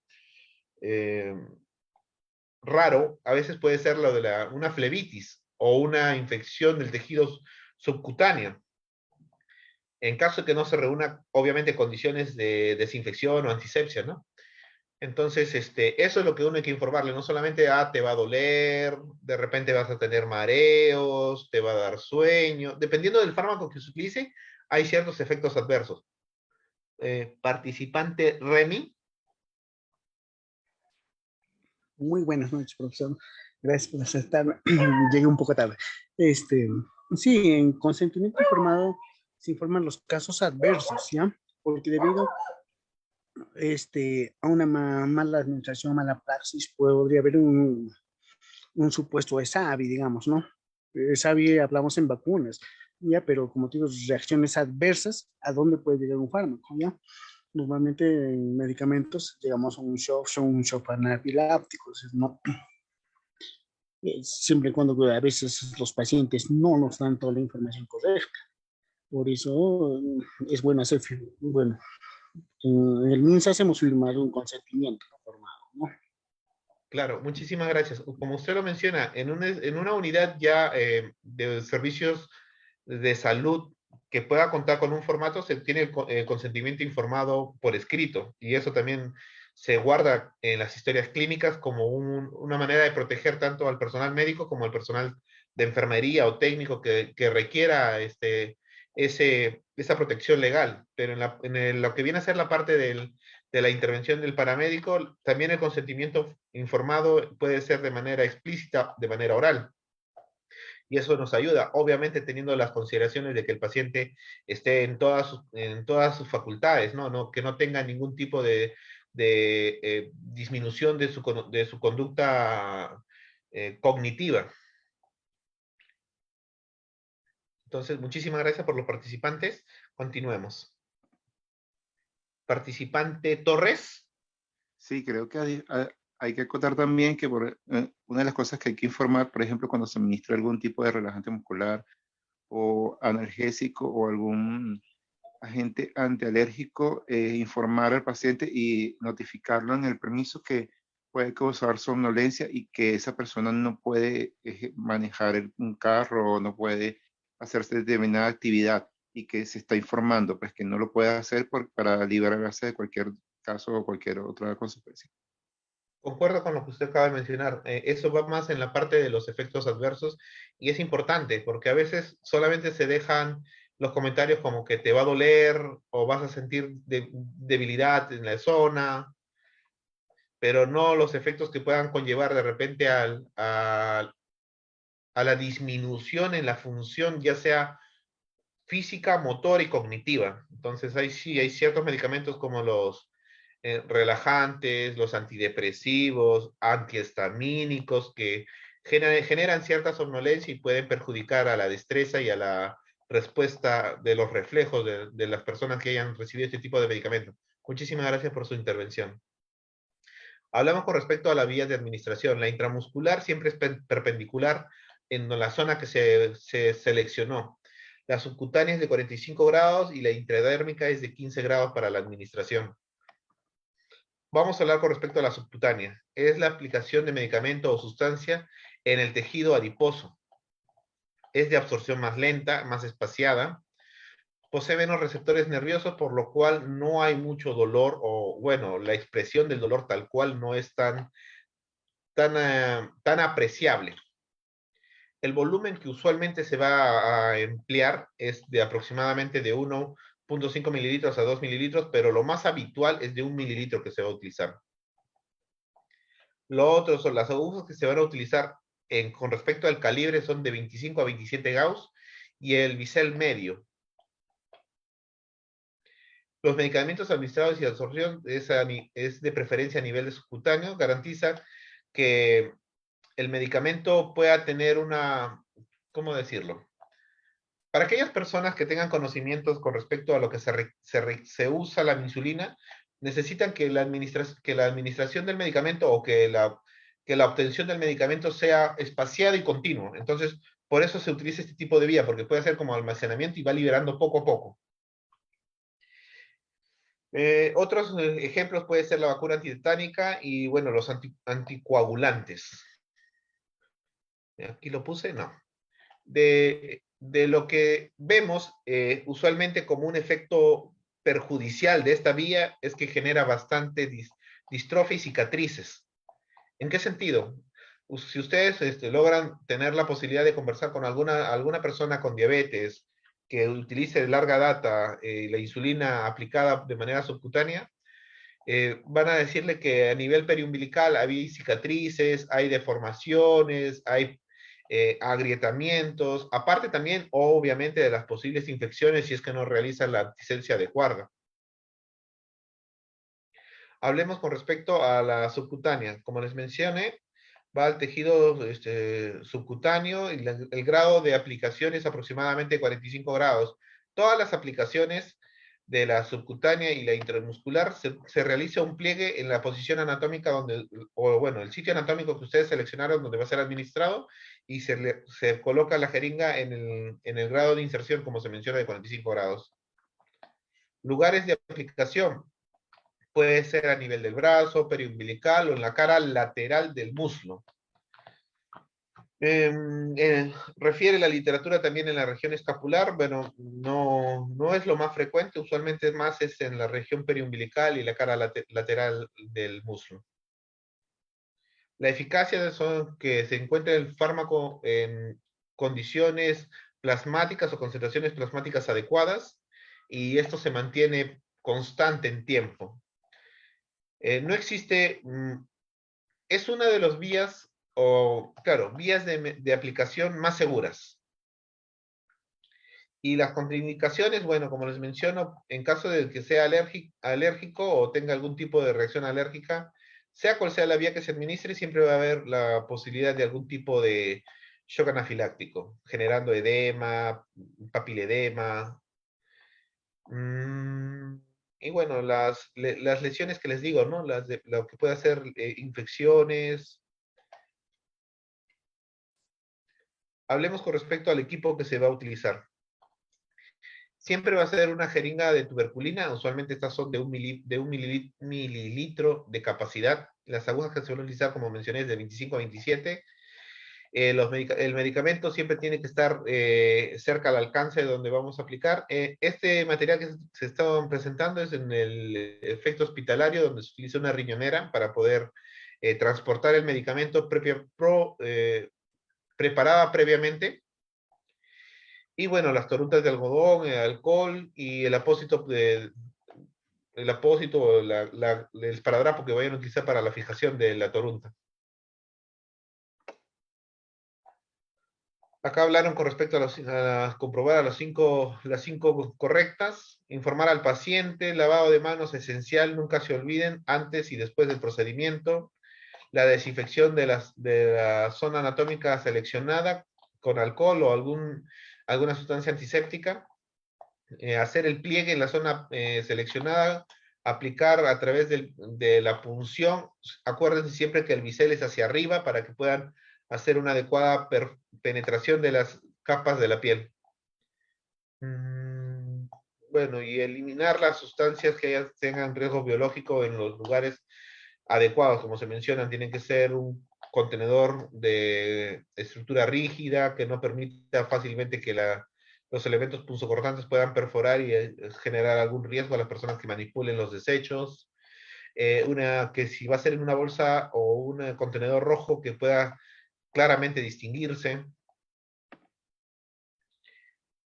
raro, a veces puede ser lo de una flebitis o una infección del tejido subcutáneo. En caso de que no se reúna, obviamente, condiciones de desinfección o antisepsia, ¿no? Entonces, eso es lo que uno hay que informarle, no solamente, te va a doler, de repente vas a tener mareos, te va a dar sueño, dependiendo del fármaco que se utilice, hay ciertos efectos adversos. Participante Remy. Muy buenas noches, profesor. Gracias por aceptarme. Llegué un poco tarde. Sí, en consentimiento informado se informan los casos adversos, ¿ya? Porque debido a una mala administración, mala praxis, podría haber un supuesto de SAVI, digamos, ¿no? SAVI hablamos en vacunas, ¿ya? Pero como te digo, reacciones adversas, ¿a dónde puede llegar un fármaco, ya? Normalmente en medicamentos, digamos, son un shock anafilácticos, ¿no? Siempre y cuando a veces los pacientes no nos dan toda la información correcta. Por eso es bueno hacer, bueno, en el MINSA hacemos firmar un consentimiento formado, ¿no? Claro, muchísimas gracias. Como usted lo menciona, en una unidad ya de servicios de salud que pueda contar con un formato, se tiene el consentimiento informado por escrito, y eso también se guarda en las historias clínicas como una manera de proteger tanto al personal médico como al personal de enfermería o técnico que requiera esa protección legal. Pero lo que viene a ser la parte de la intervención del paramédico, también el consentimiento informado puede ser de manera explícita, de manera oral. Y eso nos ayuda, obviamente teniendo las consideraciones de que el paciente esté en todas sus facultades, ¿no? Que no tenga ningún tipo de disminución de su conducta cognitiva. Entonces, muchísimas gracias por los participantes. Continuemos. Participante Torres. Sí, creo que hay que acotar también que una de las cosas que hay que informar, por ejemplo, cuando se administra algún tipo de relajante muscular o analgésico o algún agente antialérgico, informar al paciente y notificarlo en el permiso que puede causar somnolencia y que esa persona no puede manejar un carro o no puede hacerse determinada actividad y que se está informando, pues que no lo puede hacer para librarse de cualquier caso o cualquier otra consecuencia. Concuerdo con lo que usted acaba de mencionar. Eso va más en la parte de los efectos adversos y es importante porque a veces solamente se dejan los comentarios como que te va a doler o vas a sentir debilidad en la zona, pero no los efectos que puedan conllevar de repente a la disminución en la función, ya sea física, motor y cognitiva. Entonces, hay ciertos medicamentos como los relajantes, los antidepresivos, antihistamínicos, que generan cierta somnolencia y pueden perjudicar a la destreza y a la respuesta de los reflejos de las personas que hayan recibido este tipo de medicamentos. Muchísimas gracias por su intervención. Hablamos con respecto a la vía de administración. La intramuscular siempre es perpendicular en la zona que se seleccionó. La subcutánea es de 45 grados y la intradérmica es de 15 grados para la administración. Vamos a hablar con respecto a la subcutánea. Es la aplicación de medicamento o sustancia en el tejido adiposo. Es de absorción más lenta, más espaciada. Posee menos receptores nerviosos, por lo cual no hay mucho dolor o, bueno, la expresión del dolor tal cual no es tan tan apreciable. El volumen que usualmente se va a emplear es de aproximadamente de 1.5 mililitros a 2 mililitros, pero lo más habitual es de 1 mililitro que se va a utilizar. Lo otro son las agujas que se van a utilizar con respecto al calibre son de 25 a 27 Gauss y el bisel medio. Los medicamentos administrados y absorción es de preferencia a nivel subcutáneo, garantiza que el medicamento pueda tener ¿cómo decirlo? Para aquellas personas que tengan conocimientos con respecto a lo que se usa la insulina, necesitan que la administración del medicamento o que la obtención del medicamento sea espaciada y continua. Entonces, por eso se utiliza este tipo de vía, porque puede ser como almacenamiento y va liberando poco a poco. Otros ejemplos puede ser la vacuna antitetánica y, bueno, los anticoagulantes. Aquí lo puse, no. De lo que vemos usualmente como un efecto perjudicial de esta vía es que genera bastante distrofia y cicatrices. ¿En qué sentido? Si ustedes logran tener la posibilidad de conversar con alguna persona con diabetes que utilice de larga data la insulina aplicada de manera subcutánea, van a decirle que a nivel periumbilical hay cicatrices, hay deformaciones, hay agrietamientos, aparte también, obviamente, de las posibles infecciones si es que no realizan la anticencia adecuada. Hablemos con respecto a la subcutánea. Como les mencioné, va al tejido subcutáneo y el grado de aplicación es aproximadamente 45 grados. Todas las aplicaciones de la subcutánea y la intramuscular se realiza un pliegue en la posición anatómica el sitio anatómico que ustedes seleccionaron donde va a ser administrado y se coloca la jeringa en el grado de inserción, como se menciona, de 45 grados. Lugares de aplicación. Puede ser a nivel del brazo, periumbilical o en la cara lateral del muslo. Refiere la literatura también en la región escapular. Bueno, no es lo más frecuente, usualmente es en la región periumbilical y la cara lateral del muslo. La eficacia son que se encuentre el fármaco en condiciones plasmáticas o concentraciones plasmáticas adecuadas y esto se mantiene constante en tiempo. No existe, es una de las vías, vías de aplicación más seguras. Y las contraindicaciones, bueno, como les menciono, en caso de que sea alérgico o tenga algún tipo de reacción alérgica, sea cual sea la vía que se administre, siempre va a haber la posibilidad de algún tipo de shock anafiláctico, generando edema, papiledema. Y bueno, las lesiones que les digo, ¿no? Lo que puede hacer infecciones. Hablemos con respecto al equipo que se va a utilizar. Siempre va a ser una jeringa de tuberculina, usualmente estas son de un mililitro de capacidad. Las agujas que se van a utilizar, como mencioné, es de 25 a 27. El medicamento siempre tiene que estar cerca al alcance de donde vamos a aplicar. Este material que se está presentando es en el efecto hospitalario, donde se utiliza una riñonera para poder transportar el medicamento preparada previamente. Y bueno, las toruntas de algodón, el alcohol y el apósito, el esparadrapo que vayan a utilizar para la fijación de la torunta. Acá hablaron con respecto a comprobar las cinco correctas. Informar al paciente, lavado de manos esencial, nunca se olviden, antes y después del procedimiento. La desinfección de la zona anatómica seleccionada con alcohol o alguna sustancia antiséptica. Hacer el pliegue en la zona seleccionada. Aplicar a través de la punción. Acuérdense siempre que el bisel es hacia arriba para que puedan hacer una adecuada penetración de las capas de la piel. Bueno, y eliminar las sustancias que tengan riesgo biológico en los lugares adecuados, como se mencionan, tienen que ser un contenedor de estructura rígida que no permita fácilmente que los elementos punzocortantes puedan perforar y generar algún riesgo a las personas que manipulen los desechos. que si va a ser en una bolsa o un contenedor rojo que pueda claramente distinguirse.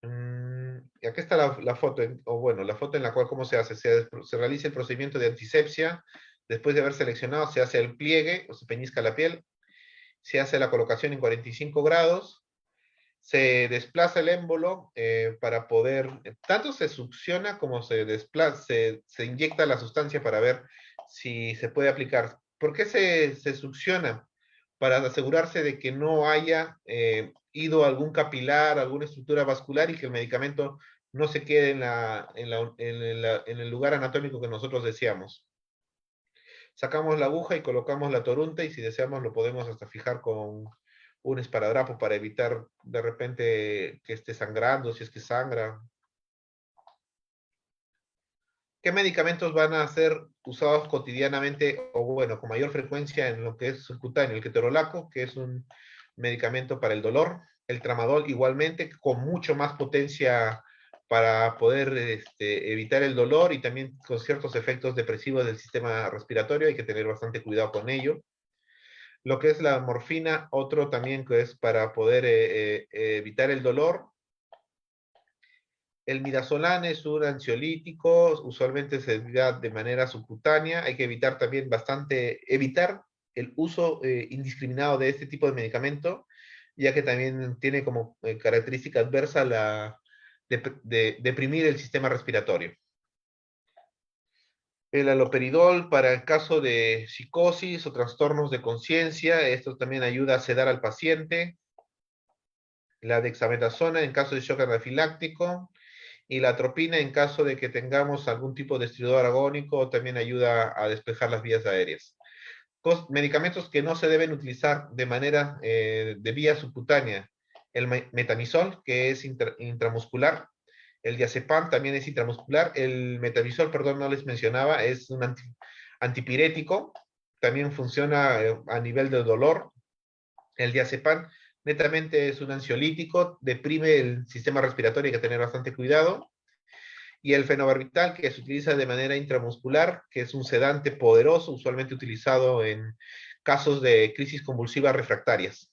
Y aquí está la foto, o bueno, la foto en la cual cómo se hace. Se realiza el procedimiento de antisepsia. Después de haber seleccionado, se hace el pliegue, o se peñizca la piel. Se hace la colocación en 45 grados. Se desplaza el émbolo para poder, tanto se succiona como se desplaza, se inyecta la sustancia para ver si se puede aplicar. ¿Por qué se succiona? Para asegurarse de que no haya ido algún capilar, alguna estructura vascular y que el medicamento no se quede en el lugar anatómico que nosotros deseamos. Sacamos la aguja y colocamos la torunta y si deseamos lo podemos hasta fijar con un esparadrapo para evitar de repente que esté sangrando, si es que sangra. ¿Qué medicamentos van a ser usados cotidianamente o bueno, con mayor frecuencia en lo que es subcutáneo? El ketorolaco, que es un medicamento para el dolor. El tramadol igualmente, con mucho más potencia para poder evitar el dolor y también con ciertos efectos depresivos del sistema respiratorio. Hay que tener bastante cuidado con ello. Lo que es la morfina, otro también que es para poder evitar el dolor. El midazolam es un ansiolítico, usualmente se da de manera subcutánea. Hay que evitar también evitar el uso indiscriminado de este tipo de medicamento, ya que también tiene como característica adversa deprimir el sistema respiratorio. El haloperidol para el caso de psicosis o trastornos de conciencia, esto también ayuda a sedar al paciente. La dexametasona en caso de shock anafiláctico. Y la atropina en caso de que tengamos algún tipo de estridor agónico, también ayuda a despejar las vías aéreas. Medicamentos que no se deben utilizar de manera de vía subcutánea. El metamizol, que es intramuscular. El diazepam también es intramuscular. El metamizol, perdón, no les mencionaba, es un antipirético. También funciona a nivel del dolor. El diazepam netamente es un ansiolítico, deprime el sistema respiratorio, hay que tener bastante cuidado. Y el fenobarbital, que se utiliza de manera intramuscular, que es un sedante poderoso, usualmente utilizado en casos de crisis convulsivas refractarias.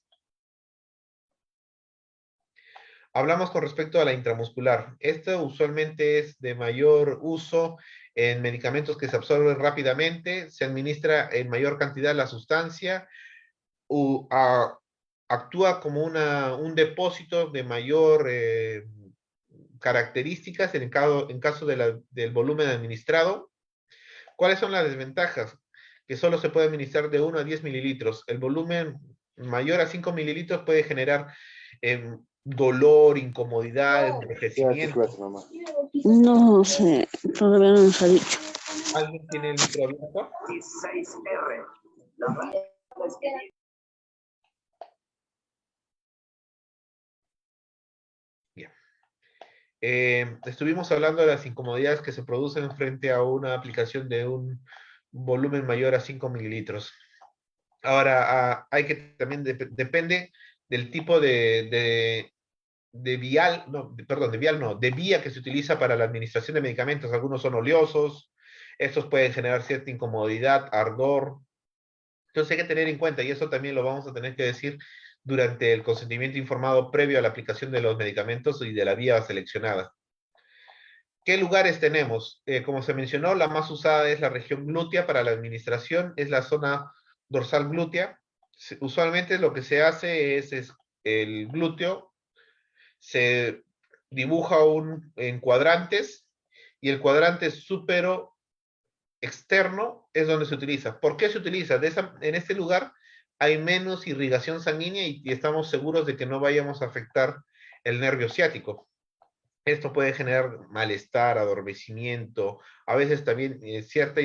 Hablamos con respecto a la intramuscular. Esto usualmente es de mayor uso en medicamentos que se absorben rápidamente, se administra en mayor cantidad la sustancia, actúa como un depósito de mayor características en caso del volumen administrado. ¿Cuáles son las desventajas? Que solo se puede administrar de 1 a 10 mililitros. El volumen mayor a 5 mililitros puede generar dolor, incomodidad, enrojecimiento. No sé, todavía no nos ha dicho. ¿Alguien tiene el micro abierto? Estuvimos hablando de las incomodidades que se producen frente a una aplicación de un volumen mayor a 5 mililitros. Ahora, hay que también depende del tipo de vía que se utiliza para la administración de medicamentos. Algunos son oleosos, estos pueden generar cierta incomodidad, ardor. Entonces hay que tener en cuenta, y eso también lo vamos a tener que decir durante el consentimiento informado previo a la aplicación de los medicamentos y de la vía seleccionada. ¿Qué lugares tenemos? Como se mencionó, la más usada es la región glútea para la administración, es la zona dorsal glútea. Usualmente lo que se hace es el glúteo, se dibuja en cuadrantes, y el cuadrante súpero externo es donde se utiliza. ¿Por qué se utiliza? En este lugar hay menos irrigación sanguínea y estamos seguros de que no vayamos a afectar el nervio ciático. Esto puede generar malestar, adormecimiento, a veces también cierta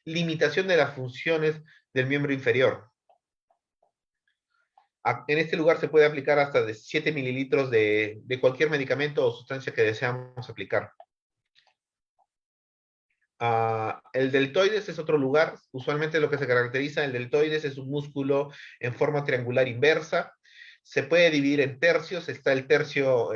limitación de las funciones del miembro inferior. En este lugar se puede aplicar hasta de 7 mililitros de cualquier medicamento o sustancia que deseamos aplicar. El deltoides es otro lugar. Usualmente lo que se caracteriza el deltoides es un músculo en forma triangular inversa. Se puede dividir en tercios. Está el tercio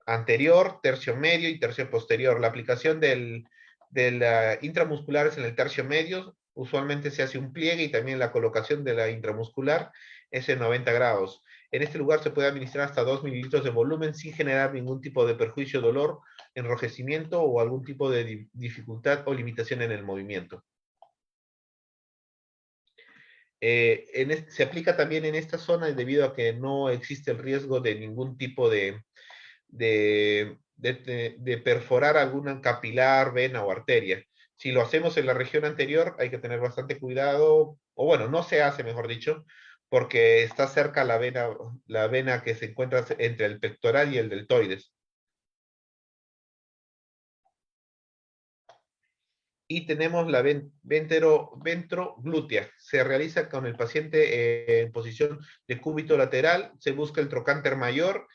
anterior, tercio medio y tercio posterior. La aplicación del de la intramuscular es en el tercio medio, usualmente se hace un pliegue y también la colocación de la intramuscular es en 90 grados. En este lugar se puede administrar hasta 2 mililitros de volumen sin generar ningún tipo de perjuicio, dolor, enrojecimiento o algún tipo de dificultad o limitación en el movimiento. Se aplica también en esta zona debido a que no existe el riesgo de ningún tipo de perforar alguna capilar, vena o arteria. Si lo hacemos en la región anterior, hay que tener bastante cuidado, o bueno, no se hace, mejor dicho, porque está cerca la vena que se encuentra entre el pectoral y el deltoides. Y tenemos la ventroglútea. Se realiza con el paciente en posición de cúbito lateral, se busca el trocánter mayor,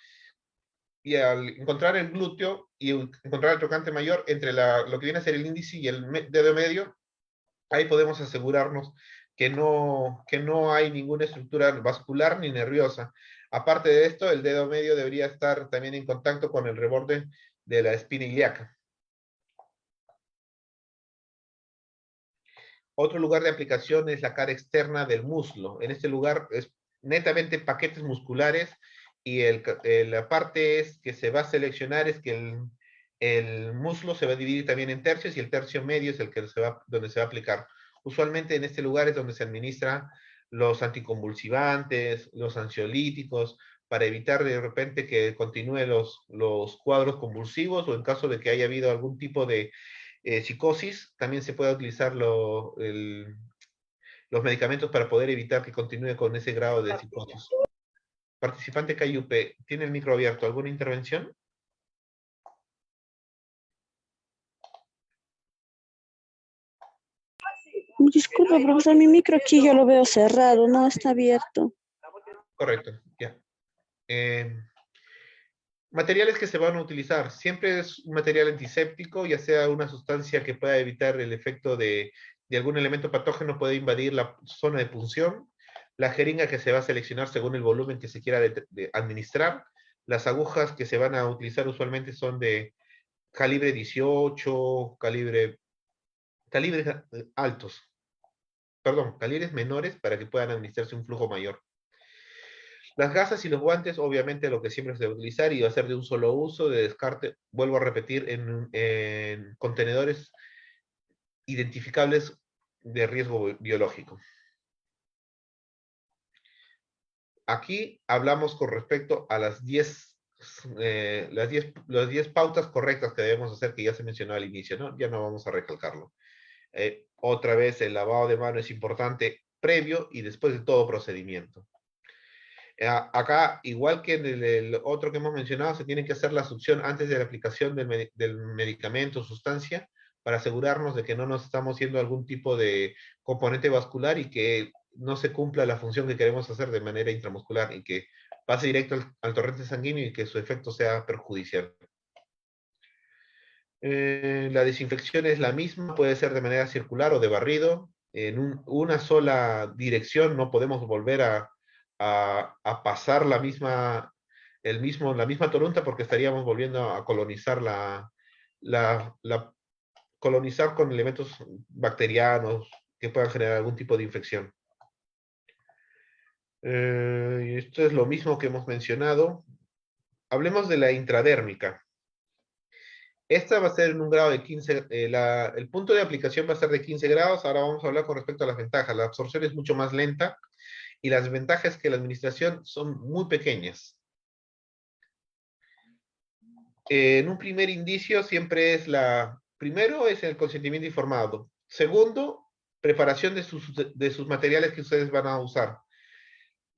y al encontrar el glúteo y encontrar el trocánter mayor entre lo que viene a ser el índice y el dedo medio, ahí podemos asegurarnos que no hay ninguna estructura vascular ni nerviosa. Aparte de esto, el dedo medio debería estar también en contacto con el reborde de la espina ilíaca. Otro lugar de aplicación es la cara externa del muslo. En este lugar es netamente paquetes musculares y la parte que se va a seleccionar es que el muslo se va a dividir también en tercios y el tercio medio es el que donde se va a aplicar. Usualmente en este lugar es donde se administra los anticonvulsivantes, los ansiolíticos, para evitar de repente que continúen los cuadros convulsivos o en caso de que haya habido algún tipo de psicosis, también se puede utilizar los medicamentos para poder evitar que continúe con ese grado de psicosis. Participante KUP, ¿tiene el micro abierto? ¿Alguna intervención? Disculpa, profesor, mi micro aquí yo lo veo cerrado, no está abierto. Correcto, ya. Materiales que se van a utilizar. Siempre es un material antiséptico, ya sea una sustancia que pueda evitar el efecto de algún elemento patógeno, puede invadir la zona de punción. La jeringa que se va a seleccionar según el volumen que se quiera administrar. Las agujas que se van a utilizar usualmente son de calibre 18, calibres altos. Perdón, calibres menores para que puedan administrarse un flujo mayor. Las gasas y los guantes, obviamente lo que siempre se debe utilizar y va a ser de un solo uso, de descarte, vuelvo a repetir, en contenedores identificables de riesgo biológico. Aquí hablamos con respecto a las 10 pautas correctas que debemos hacer, que ya se mencionó al inicio, ¿no? Ya no vamos a recalcarlo. Otra vez, el lavado de mano es importante previo y después de todo procedimiento. Acá, igual que en el otro que hemos mencionado, se tiene que hacer la succión antes de la aplicación del medicamento o sustancia para asegurarnos de que no nos estamos haciendo algún tipo de componente vascular y que no se cumpla la función que queremos hacer de manera intramuscular y que pase directo al torrente sanguíneo y que su efecto sea perjudicial. La desinfección es la misma, puede ser de manera circular o de barrido. En una sola dirección no podemos volver a pasar la misma torunta porque estaríamos volviendo a colonizar colonizar con elementos bacterianos que puedan generar algún tipo de infección. Y esto es lo mismo que hemos mencionado. Hablemos de la intradérmica. Esta va a ser en un grado de 15, el punto de aplicación va a ser de 15 grados. Ahora vamos a hablar con respecto a las ventajas. La absorción es mucho más lenta y las ventajas es que la administración son muy pequeñas. En un primer indicio siempre es primero es el consentimiento informado. Segundo, preparación de sus materiales que ustedes van a usar.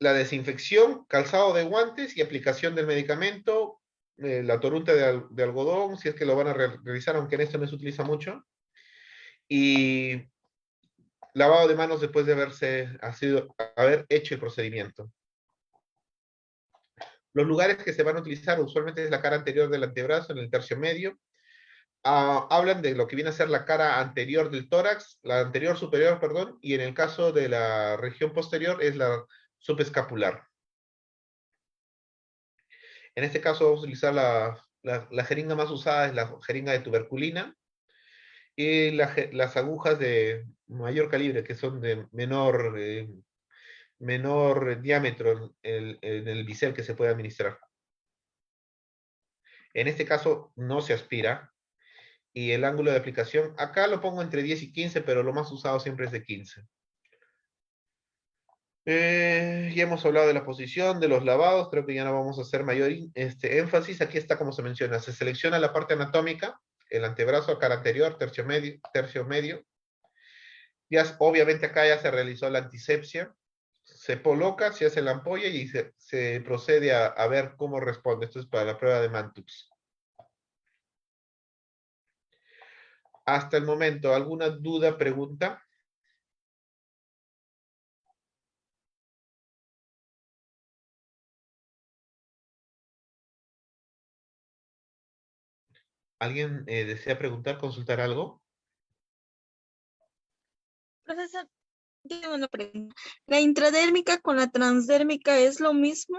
La desinfección, calzado de guantes y aplicación del medicamento, la torunta de algodón, si es que lo van a realizar, aunque en esto no se utiliza mucho. Y lavado de manos después de haber hecho el procedimiento. Los lugares que se van a utilizar usualmente es la cara anterior del antebrazo, en el tercio medio. Hablan de lo que viene a ser la cara anterior del tórax, la anterior superior, perdón, y en el caso de la región posterior es la subescapular. En este caso vamos a utilizar la jeringa más usada, es la jeringa de tuberculina. y las agujas de mayor calibre, que son de menor diámetro en el bisel que se puede administrar. En este caso no se aspira, y el ángulo de aplicación, acá lo pongo entre 10 y 15, pero lo más usado siempre es de 15. Ya hemos hablado de la posición, de los lavados, creo que ya no vamos a hacer mayor énfasis. Aquí está como se menciona, se selecciona la parte anatómica, el antebrazo, cara anterior, tercio medio. Ya, obviamente acá ya se realizó la antisepsia, se coloca, se hace la ampolla y se procede a ver cómo responde. Esto es para la prueba de Mantux. Hasta el momento, ¿alguna duda, pregunta? ¿Alguien desea preguntar, consultar algo? Profesor, tengo una pregunta. ¿La intradérmica con la transdérmica es lo mismo?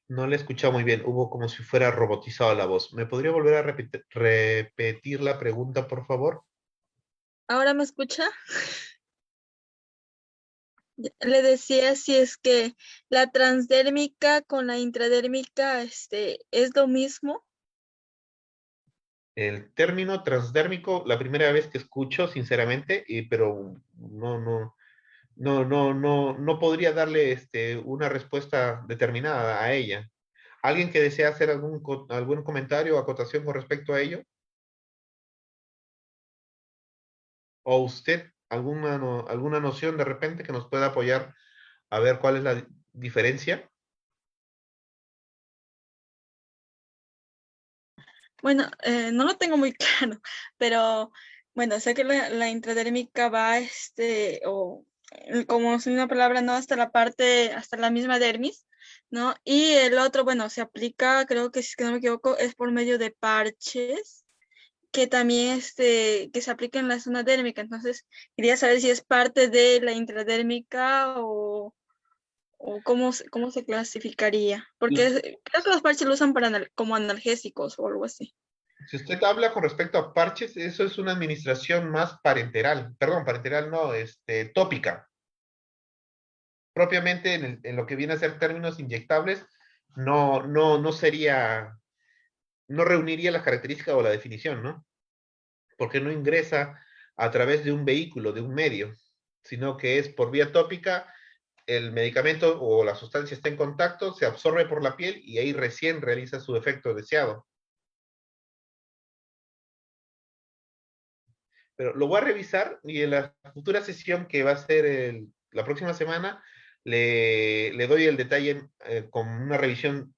No le he escuchado muy bien, hubo como si fuera robotizado la voz. ¿Me podría volver a repetir la pregunta, por favor? ¿Ahora me escucha? Le decía si es que la transdérmica con la intradérmica es lo mismo. El término transdérmico, la primera vez que escucho, sinceramente, pero no podría darle una respuesta determinada a ella. ¿Alguien que desea hacer algún comentario o acotación con respecto a ello? ¿O usted alguna noción de repente que nos pueda apoyar a ver cuál es la diferencia? Bueno, no lo tengo muy claro, pero bueno, sé que la intradérmica va, como es una palabra, ¿no? Hasta la misma dermis, ¿no? Y el otro, bueno, se aplica, creo que si es que no me equivoco, es por medio de parches, que también, que se aplica en la zona dérmica. Entonces, quería saber si es parte de la intradérmica o cómo se clasificaría. Porque creo que los parches lo usan como analgésicos o algo así. Si usted habla con respecto a parches, eso es una administración más parenteral, perdón, parenteral no, tópica. Propiamente en lo que viene a ser términos inyectables, no sería, no reuniría las características o la definición, ¿no? Porque no ingresa a través de un vehículo, de un medio, sino que es por vía tópica, el medicamento o la sustancia está en contacto, se absorbe por la piel y ahí recién realiza su efecto deseado. Pero lo voy a revisar y en la futura sesión que va a ser la próxima semana, le doy el detalle con una revisión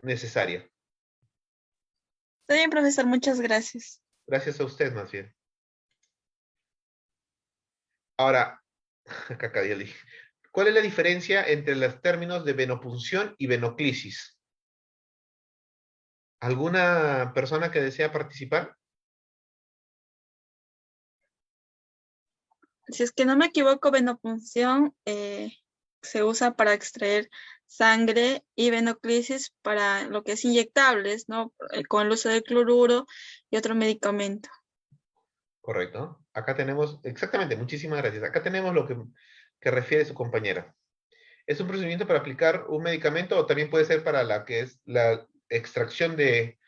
necesaria. Está bien, profesor, muchas gracias. Gracias a usted, más bien. Ahora, Cacadieli, ¿cuál es la diferencia entre los términos de venopunción y venoclisis? ¿Alguna persona que desea participar? Si es que no me equivoco, venopunción se usa para extraer sangre y venoclisis para lo que es inyectables, ¿no? Con el uso de cloruro y otro medicamento. Correcto. Acá tenemos, exactamente, muchísimas gracias. Acá tenemos lo que refiere su compañera. Es un procedimiento para aplicar un medicamento o también puede ser para la que es la extracción de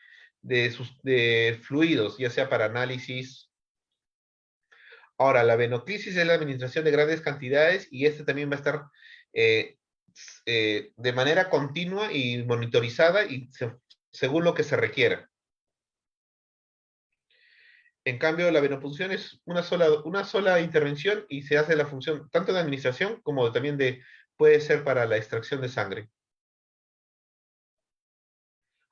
fluidos, ya sea para análisis. Ahora, la venoclisis es la administración de grandes cantidades y este también va a estar de manera continua y monitorizada y según lo que se requiera. En cambio, la venopunción es una sola intervención y se hace la función tanto de administración como también puede ser para la extracción de sangre.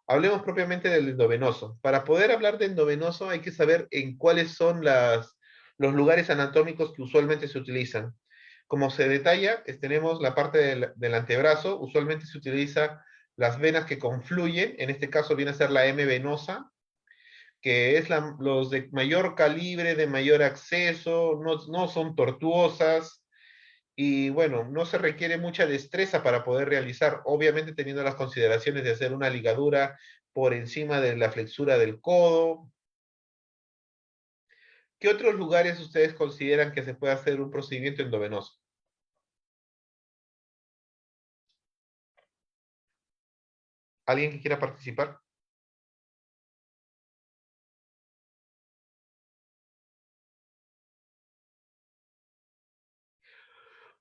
Hablemos propiamente del endovenoso. Para poder hablar de endovenoso hay que saber en cuáles son los lugares anatómicos que usualmente se utilizan. Como se detalla, tenemos la parte del antebrazo, usualmente se utiliza las venas que confluyen, en este caso viene a ser la M venosa, que es los de mayor calibre, de mayor acceso, no son tortuosas, y bueno, no se requiere mucha destreza para poder realizar, obviamente teniendo las consideraciones de hacer una ligadura por encima de la flexura del codo. ¿Qué otros lugares ustedes consideran que se puede hacer un procedimiento endovenoso? ¿Alguien que quiera participar?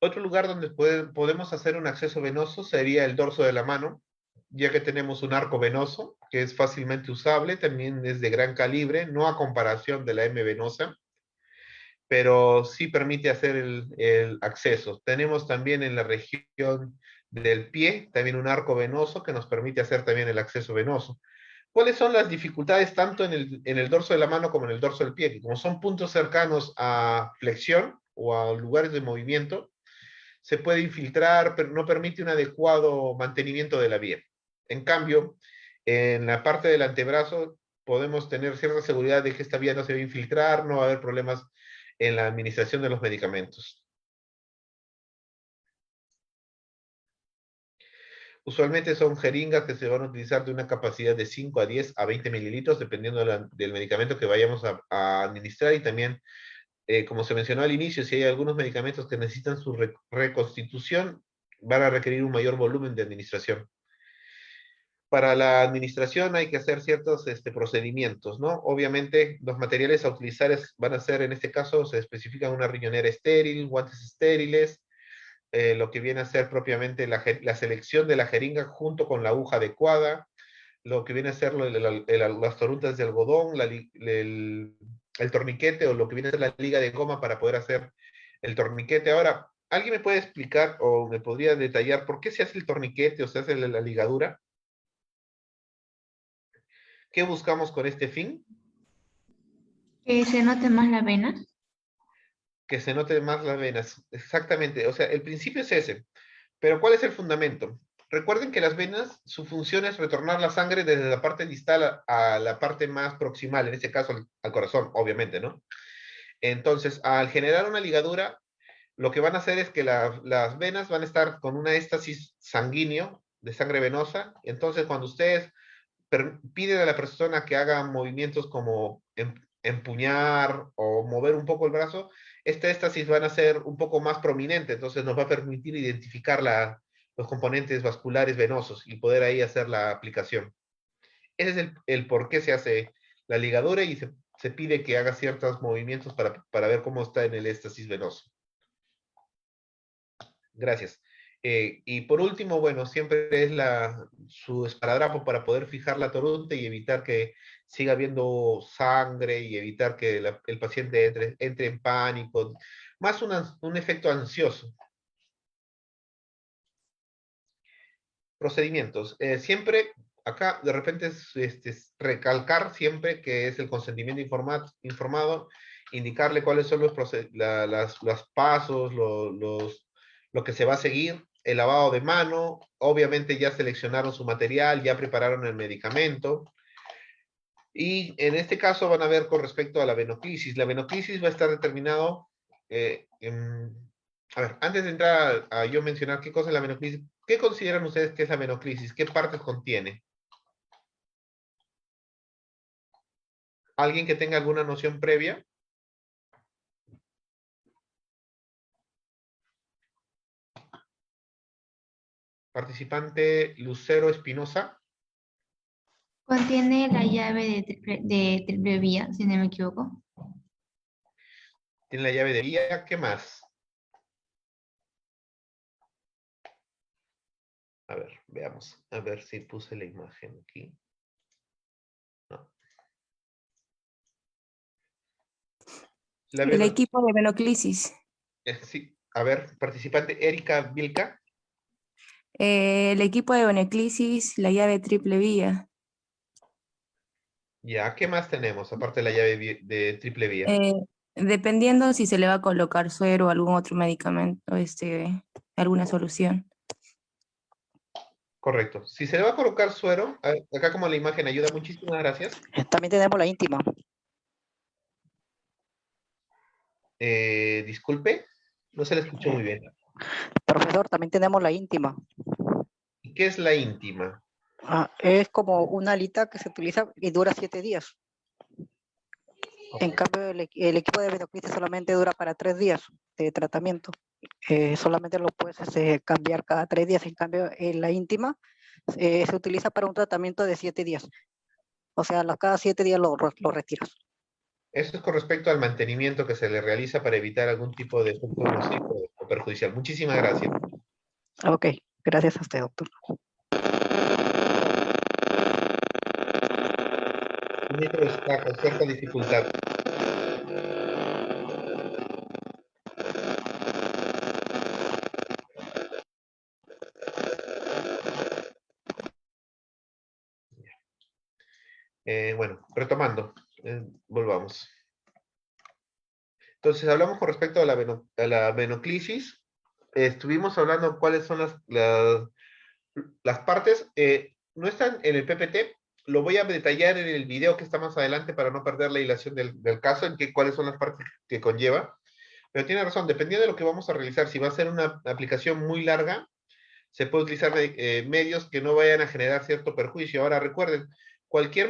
Otro lugar donde podemos hacer un acceso venoso sería el dorso de la mano, ya que tenemos un arco venoso que es fácilmente usable, también es de gran calibre, no a comparación de la M venosa, pero sí permite hacer el acceso. Tenemos también en la región del pie, también un arco venoso que nos permite hacer también el acceso venoso. ¿Cuáles son las dificultades tanto en el dorso de la mano como en el dorso del pie? Que como son puntos cercanos a flexión o a lugares de movimiento, se puede infiltrar, pero no permite un adecuado mantenimiento de la vía. En cambio, en la parte del antebrazo podemos tener cierta seguridad de que esta vía no se va a infiltrar, no va a haber problemas en la administración de los medicamentos. Usualmente son jeringas que se van a utilizar de una capacidad de 5 a 10 a 20 mililitros, dependiendo del medicamento que vayamos a administrar, y también, como se mencionó al inicio, si hay algunos medicamentos que necesitan su reconstitución, van a requerir un mayor volumen de administración. Para la administración hay que hacer ciertos procedimientos, ¿no? Obviamente, los materiales a utilizar van a ser, en este caso, se especifican una riñonera estéril, guantes estériles, lo que viene a ser propiamente la selección de la jeringa junto con la aguja adecuada, lo que viene a ser las toruntas de algodón, el torniquete o lo que viene a ser la liga de goma para poder hacer el torniquete. Ahora, ¿alguien me puede explicar o me podría detallar por qué se hace el torniquete o se hace la ligadura? ¿Qué buscamos con este fin? Que se note más la vena. Que se note más las venas. Exactamente. O sea, el principio es ese. Pero ¿cuál es el fundamento? Recuerden que las venas, su función es retornar la sangre desde la parte distal a la parte más proximal, en este caso al corazón, obviamente, ¿no? Entonces, al generar una ligadura, lo que van a hacer es que las venas van a estar con una éstasis sanguíneo de sangre venosa. Entonces, cuando ustedes piden a la persona que haga movimientos como empuñar o mover un poco el brazo, esta éstasis van a ser un poco más prominente, entonces nos va a permitir identificar los componentes vasculares venosos y poder ahí hacer la aplicación. Ese es el por qué se hace la ligadura y se pide que haga ciertos movimientos para ver cómo está en el éstasis venoso. Gracias. Y por último, bueno, siempre es su esparadrapo para poder fijar la torunta y evitar que siga habiendo sangre y evitar que el paciente entre en pánico, más un efecto ansioso. Procedimientos. Siempre, acá de repente es recalcar siempre que es el consentimiento informado, indicarle cuáles son los pasos, lo que se va a seguir, el lavado de mano, obviamente ya seleccionaron su material, ya prepararon el medicamento, y en este caso van a ver con respecto a la venoclisis. La venoclisis va a estar determinado, a ver, antes de entrar a yo mencionar qué cosa es la venoclisis, ¿qué consideran ustedes que es la venoclisis? ¿Qué partes contiene? ¿Alguien que tenga alguna noción previa? Participante Lucero Espinosa. Contiene la llave de triple vía, si no me equivoco. Tiene la llave de vía. ¿Qué más? A ver, veamos. A ver si puse la imagen aquí. No. El equipo de venoclisis. Sí. A ver, participante Erika Vilca. El equipo de venoclisis, la llave triple vía. Ya, ¿qué más tenemos aparte de la llave de triple vía? Dependiendo si se le va a colocar suero o algún otro medicamento, alguna solución. Correcto. Si se le va a colocar suero, acá como la imagen ayuda, muchísimas gracias. También tenemos la íntima. Disculpe, no se le escuchó muy bien. Profesor, también tenemos la íntima. ¿Y qué es la íntima? Es como una alita que se utiliza y dura 7 días. En cambio, el equipo de venoclisis solamente dura para 3 días de tratamiento. Solamente lo puedes cambiar cada 3 días. En cambio, en la íntima se utiliza para un tratamiento de 7 días. O sea, cada 7 días lo retiras. Esto es con respecto al mantenimiento que se le realiza para evitar algún tipo de efecto nocivo o perjudicial. Muchísimas gracias. Ok, gracias a usted, doctor. El micro está con cierta dificultad. Bueno, retomando, volvamos. Entonces, hablamos con respecto a la venoclisis. Estuvimos hablando cuáles son las partes. No están en el PPT. Lo voy a detallar en el video que está más adelante para no perder la hilación del caso, en cuáles son las partes que conlleva. Pero tiene razón, dependiendo de lo que vamos a realizar, si va a ser una aplicación muy larga, se puede utilizar medios que no vayan a generar cierto perjuicio. Ahora recuerden, cualquier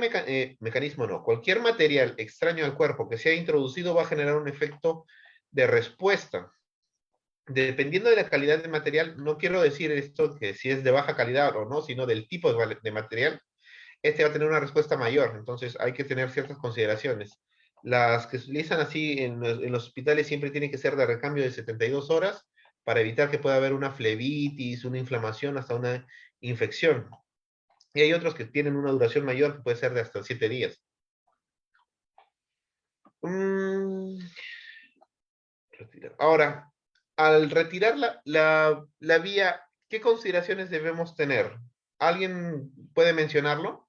mecanismo, no, cualquier material extraño al cuerpo que sea introducido va a generar un efecto de respuesta. Dependiendo de la calidad del material, no quiero decir esto que si es de baja calidad o no, sino del tipo de material, este va a tener una respuesta mayor. Entonces hay que tener ciertas consideraciones. Las que se utilizan así en los hospitales siempre tienen que ser de recambio de 72 horas para evitar que pueda haber una flebitis, una inflamación, hasta una infección. Y hay otros que tienen una duración mayor, que puede ser de hasta 7 días. Ahora, al retirar la vía, ¿qué consideraciones debemos tener? ¿Alguien puede mencionarlo?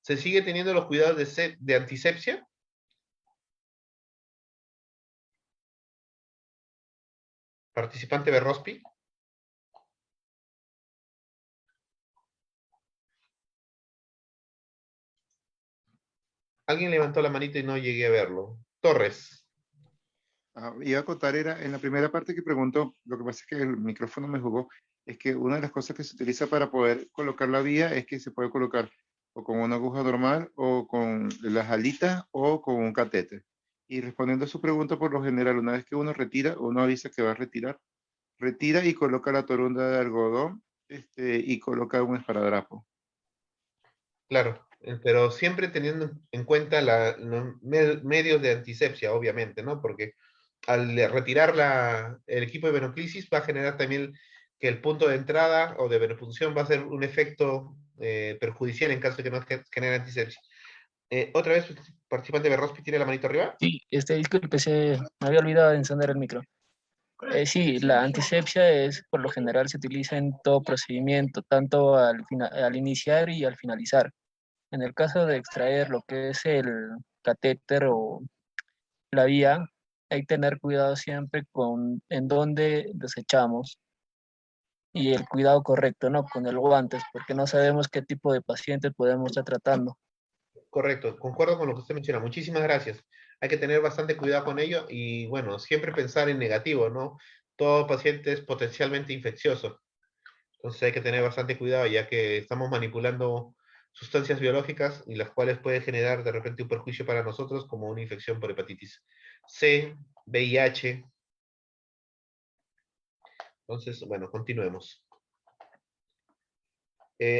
¿Se sigue teniendo los cuidados de antisepsia? Participante Berrospi. Alguien levantó la manita y no llegué a verlo. Torres. Iba a contar, era en la primera parte que preguntó, lo que pasa es que el micrófono me jugó, es que una de las cosas que se utiliza para poder colocar la vía es que se puede colocar o con una aguja normal o con las alitas o con un catéter. Y respondiendo a su pregunta, por lo general, una vez que uno retira, uno avisa que va a retirar, retira y coloca la torunda de algodón y coloca un esparadrapo. Claro, pero siempre teniendo en cuenta los medios de antisepsia, obviamente, ¿no? Porque al retirar el equipo de venoclisis va a generar también que el punto de entrada o de venopunción va a ser un efecto perjudicial en caso de que no genere antisepsia. Otra vez, participante de Berrospi, ¿tiene la manito arriba? Sí, disculpe, me había olvidado de encender el micro. Sí, la antisepsia por lo general se utiliza en todo procedimiento, tanto al iniciar y al finalizar. En el caso de extraer lo que es el catéter o la vía, hay que tener cuidado siempre en dónde desechamos y el cuidado correcto, ¿no? Con el guantes, porque no sabemos qué tipo de paciente podemos estar tratando. Correcto, concuerdo con lo que usted menciona. Muchísimas gracias. Hay que tener bastante cuidado con ello y, bueno, siempre pensar en negativo, ¿no? Todo paciente es potencialmente infeccioso. Entonces hay que tener bastante cuidado ya que estamos manipulando sustancias biológicas y las cuales pueden generar de repente un perjuicio para nosotros como una infección por hepatitis C, VIH. Entonces, bueno, continuemos.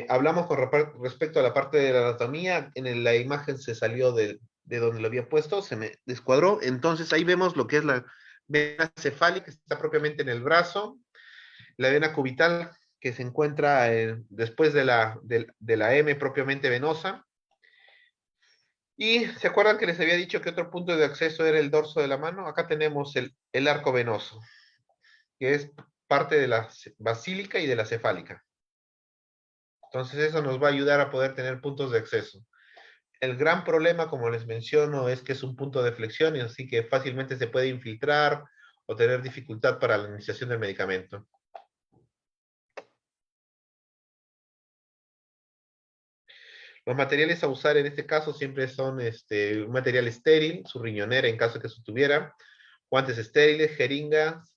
Hablamos con respecto a la parte de la anatomía. La imagen se salió de donde lo había puesto, se me descuadró. Entonces ahí vemos lo que es la vena cefálica, que está propiamente en el brazo, la vena cubital, que se encuentra después de la M propiamente venosa. Y ¿se acuerdan que les había dicho que otro punto de acceso era el dorso de la mano? Acá tenemos el arco venoso, que es parte de la basílica y de la cefálica. Entonces eso nos va a ayudar a poder tener puntos de acceso. El gran problema, como les menciono, es que es un punto de flexión y así que fácilmente se puede infiltrar o tener dificultad para la iniciación del medicamento. Los materiales a usar en este caso siempre son un material estéril, su riñonera en caso de que se tuviera, guantes estériles, jeringas,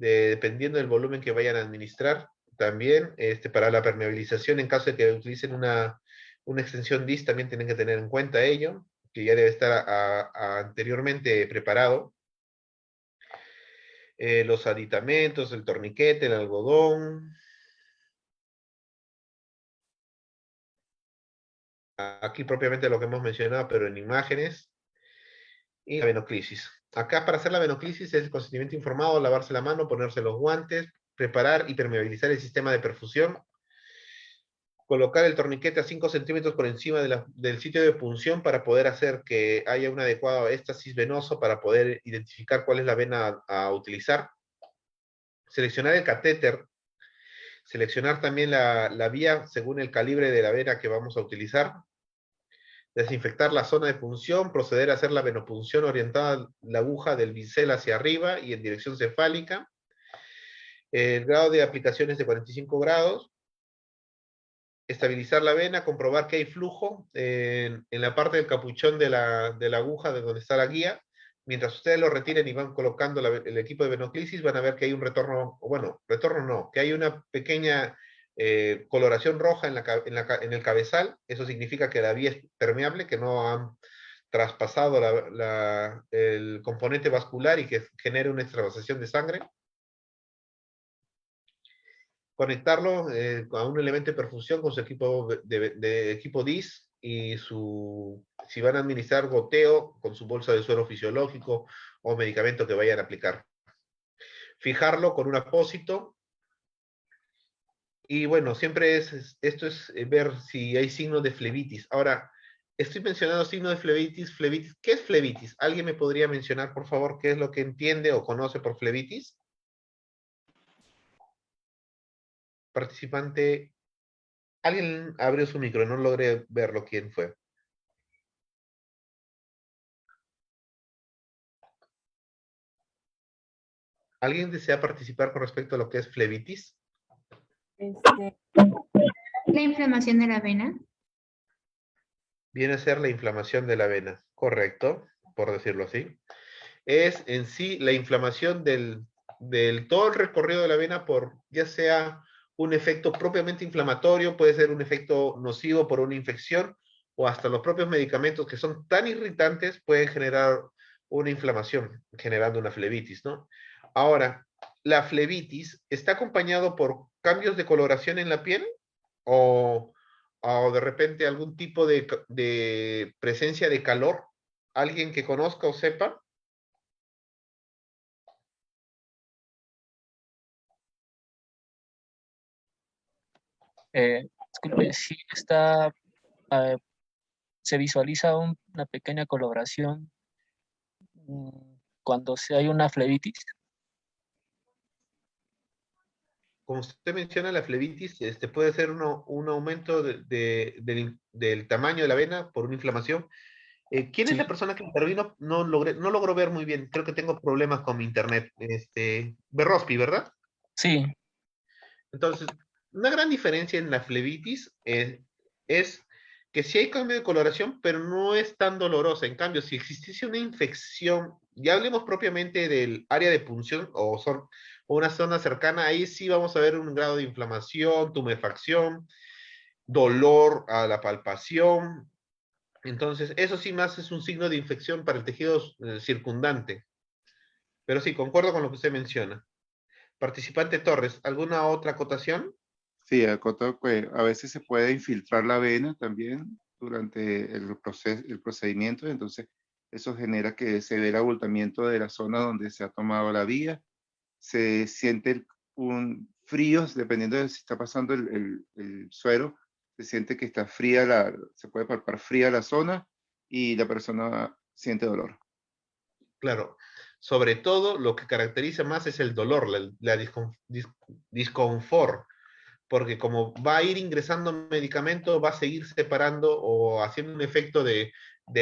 dependiendo del volumen que vayan a administrar. También para la permeabilización, en caso de que utilicen una extensión DIS, también tienen que tener en cuenta ello, que ya debe estar anteriormente preparado. Los aditamentos, el torniquete, el algodón. Aquí propiamente lo que hemos mencionado, pero en imágenes. Y la venoclisis. Acá para hacer la venoclisis es el consentimiento informado, lavarse la mano, ponerse los guantes, preparar y permeabilizar el sistema de perfusión, colocar el torniquete a 5 centímetros por encima del sitio de punción para poder hacer que haya un adecuado éstasis venoso para poder identificar cuál es la vena a utilizar, seleccionar el catéter, seleccionar también la vía según el calibre de la vena que vamos a utilizar, desinfectar la zona de punción, proceder a hacer la venopunción orientada la aguja del bisel hacia arriba y en dirección cefálica. El grado de aplicación es de 45 grados. Estabilizar la vena, comprobar que hay flujo en la parte del capuchón de la aguja de donde está la guía. Mientras ustedes lo retiren y van colocando el equipo de venoclisis, van a ver que hay un retorno, bueno, retorno no, que hay una pequeña coloración roja en el cabezal. Eso significa que la vía es permeable, que no han traspasado el componente vascular y que genere una extravasación de sangre. Conectarlo a un elemento de perfusión con su equipo de equipo DIS y si van a administrar goteo con su bolsa de suero fisiológico o medicamento que vayan a aplicar. Fijarlo con un apósito. Y bueno, siempre esto es ver si hay signos de flebitis. Ahora, estoy mencionando signos de flebitis. ¿Qué es flebitis? ¿Alguien me podría mencionar, por favor, qué es lo que entiende o conoce por flebitis? Participante. Alguien abrió su micro, no logré verlo quién fue. ¿Alguien desea participar con respecto a lo que es flebitis? La inflamación de la vena. Viene a ser la inflamación de la vena, correcto, por decirlo así. Es en sí la inflamación del todo el recorrido de la vena por ya sea un efecto propiamente inflamatorio, puede ser un efecto nocivo por una infección, o hasta los propios medicamentos que son tan irritantes pueden generar una inflamación, generando una flebitis, ¿no? Ahora, ¿la flebitis está acompañado por cambios de coloración en la piel? ¿O de repente algún tipo de presencia de calor? ¿Alguien que conozca o sepa? Disculpe, sí se visualiza una pequeña coloración cuando hay una flebitis. Como usted menciona, la flebitis puede ser un aumento del tamaño de la vena por una inflamación. ¿Quién es la persona que intervino? No logro ver muy bien. Creo que tengo problemas con mi internet. Berrospi, ¿verdad? Sí. Entonces, una gran diferencia en la flebitis es que sí hay cambio de coloración, pero no es tan dolorosa. En cambio, si existiese una infección, ya hablemos propiamente del área de punción o una zona cercana, ahí sí vamos a ver un grado de inflamación, tumefacción, dolor a la palpación. Entonces, eso sí más es un signo de infección para el tejido circundante. Pero sí, concuerdo con lo que usted menciona. Participante Torres, ¿alguna otra acotación? Sí, acoto que a veces se puede infiltrar la vena también durante el procedimiento, entonces eso genera que se dé el abultamiento de la zona donde se ha tomado la vía. Se siente un frío, dependiendo de si está pasando el suero, se siente que está fría, se puede palpar fría la zona y la persona siente dolor. Claro, sobre todo lo que caracteriza más es el dolor, la disconfort, porque como va a ir ingresando medicamento, va a seguir separando o haciendo un efecto de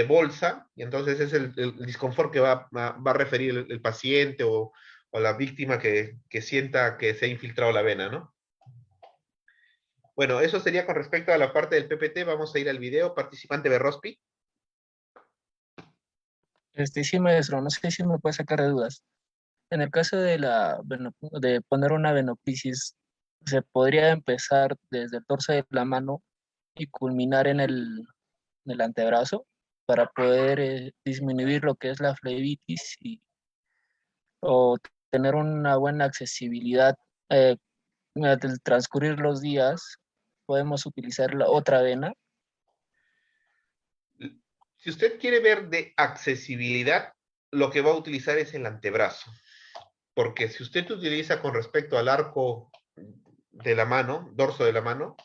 bolsa, y entonces es el disconfort que va a referir el paciente o la víctima que sienta que se ha infiltrado la vena, ¿no? Bueno, eso sería con respecto a la parte del PPT. Vamos a ir al video. Participante Berrospi. Sí, maestro, no sé si me puede sacar de dudas. En el caso de de poner una venoclisis, se podría empezar desde el torso de la mano y culminar en el antebrazo para poder disminuir lo que es la flebitis o tener una buena accesibilidad. Al transcurrir los días, podemos utilizar la otra vena. Si usted quiere ver de accesibilidad, lo que va a utilizar es el antebrazo. Porque si usted utiliza con respecto al arco de la mano, dorso de la mano,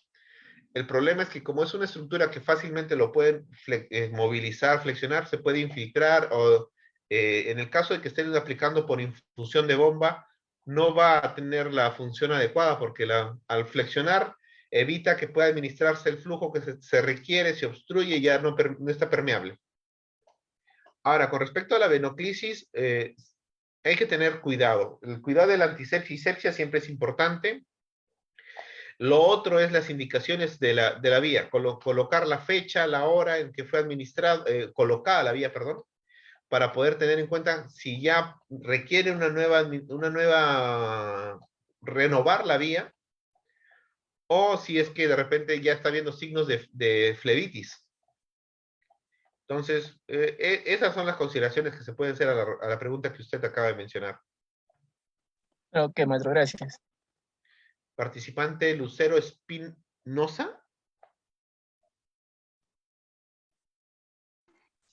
el problema es que como es una estructura que fácilmente lo pueden movilizar, flexionar, se puede infiltrar o en el caso de que estén aplicando por infusión de bomba, no va a tener la función adecuada porque al flexionar evita que pueda administrarse el flujo que se requiere, se obstruye y ya no está permeable. Ahora, con respecto a la venoclisis, hay que tener cuidado. El cuidado de la antisepsia y sepsia siempre es importante. Lo otro es las indicaciones de la vía, colocar la fecha, la hora en que fue administrado, colocada la vía, perdón, para poder tener en cuenta si ya requiere una nueva, renovar la vía, o si es que de repente ya está viendo signos de flebitis. Entonces, esas son las consideraciones que se pueden hacer a la pregunta que usted acaba de mencionar. Ok, maestro, gracias. Participante Lucero Espinosa.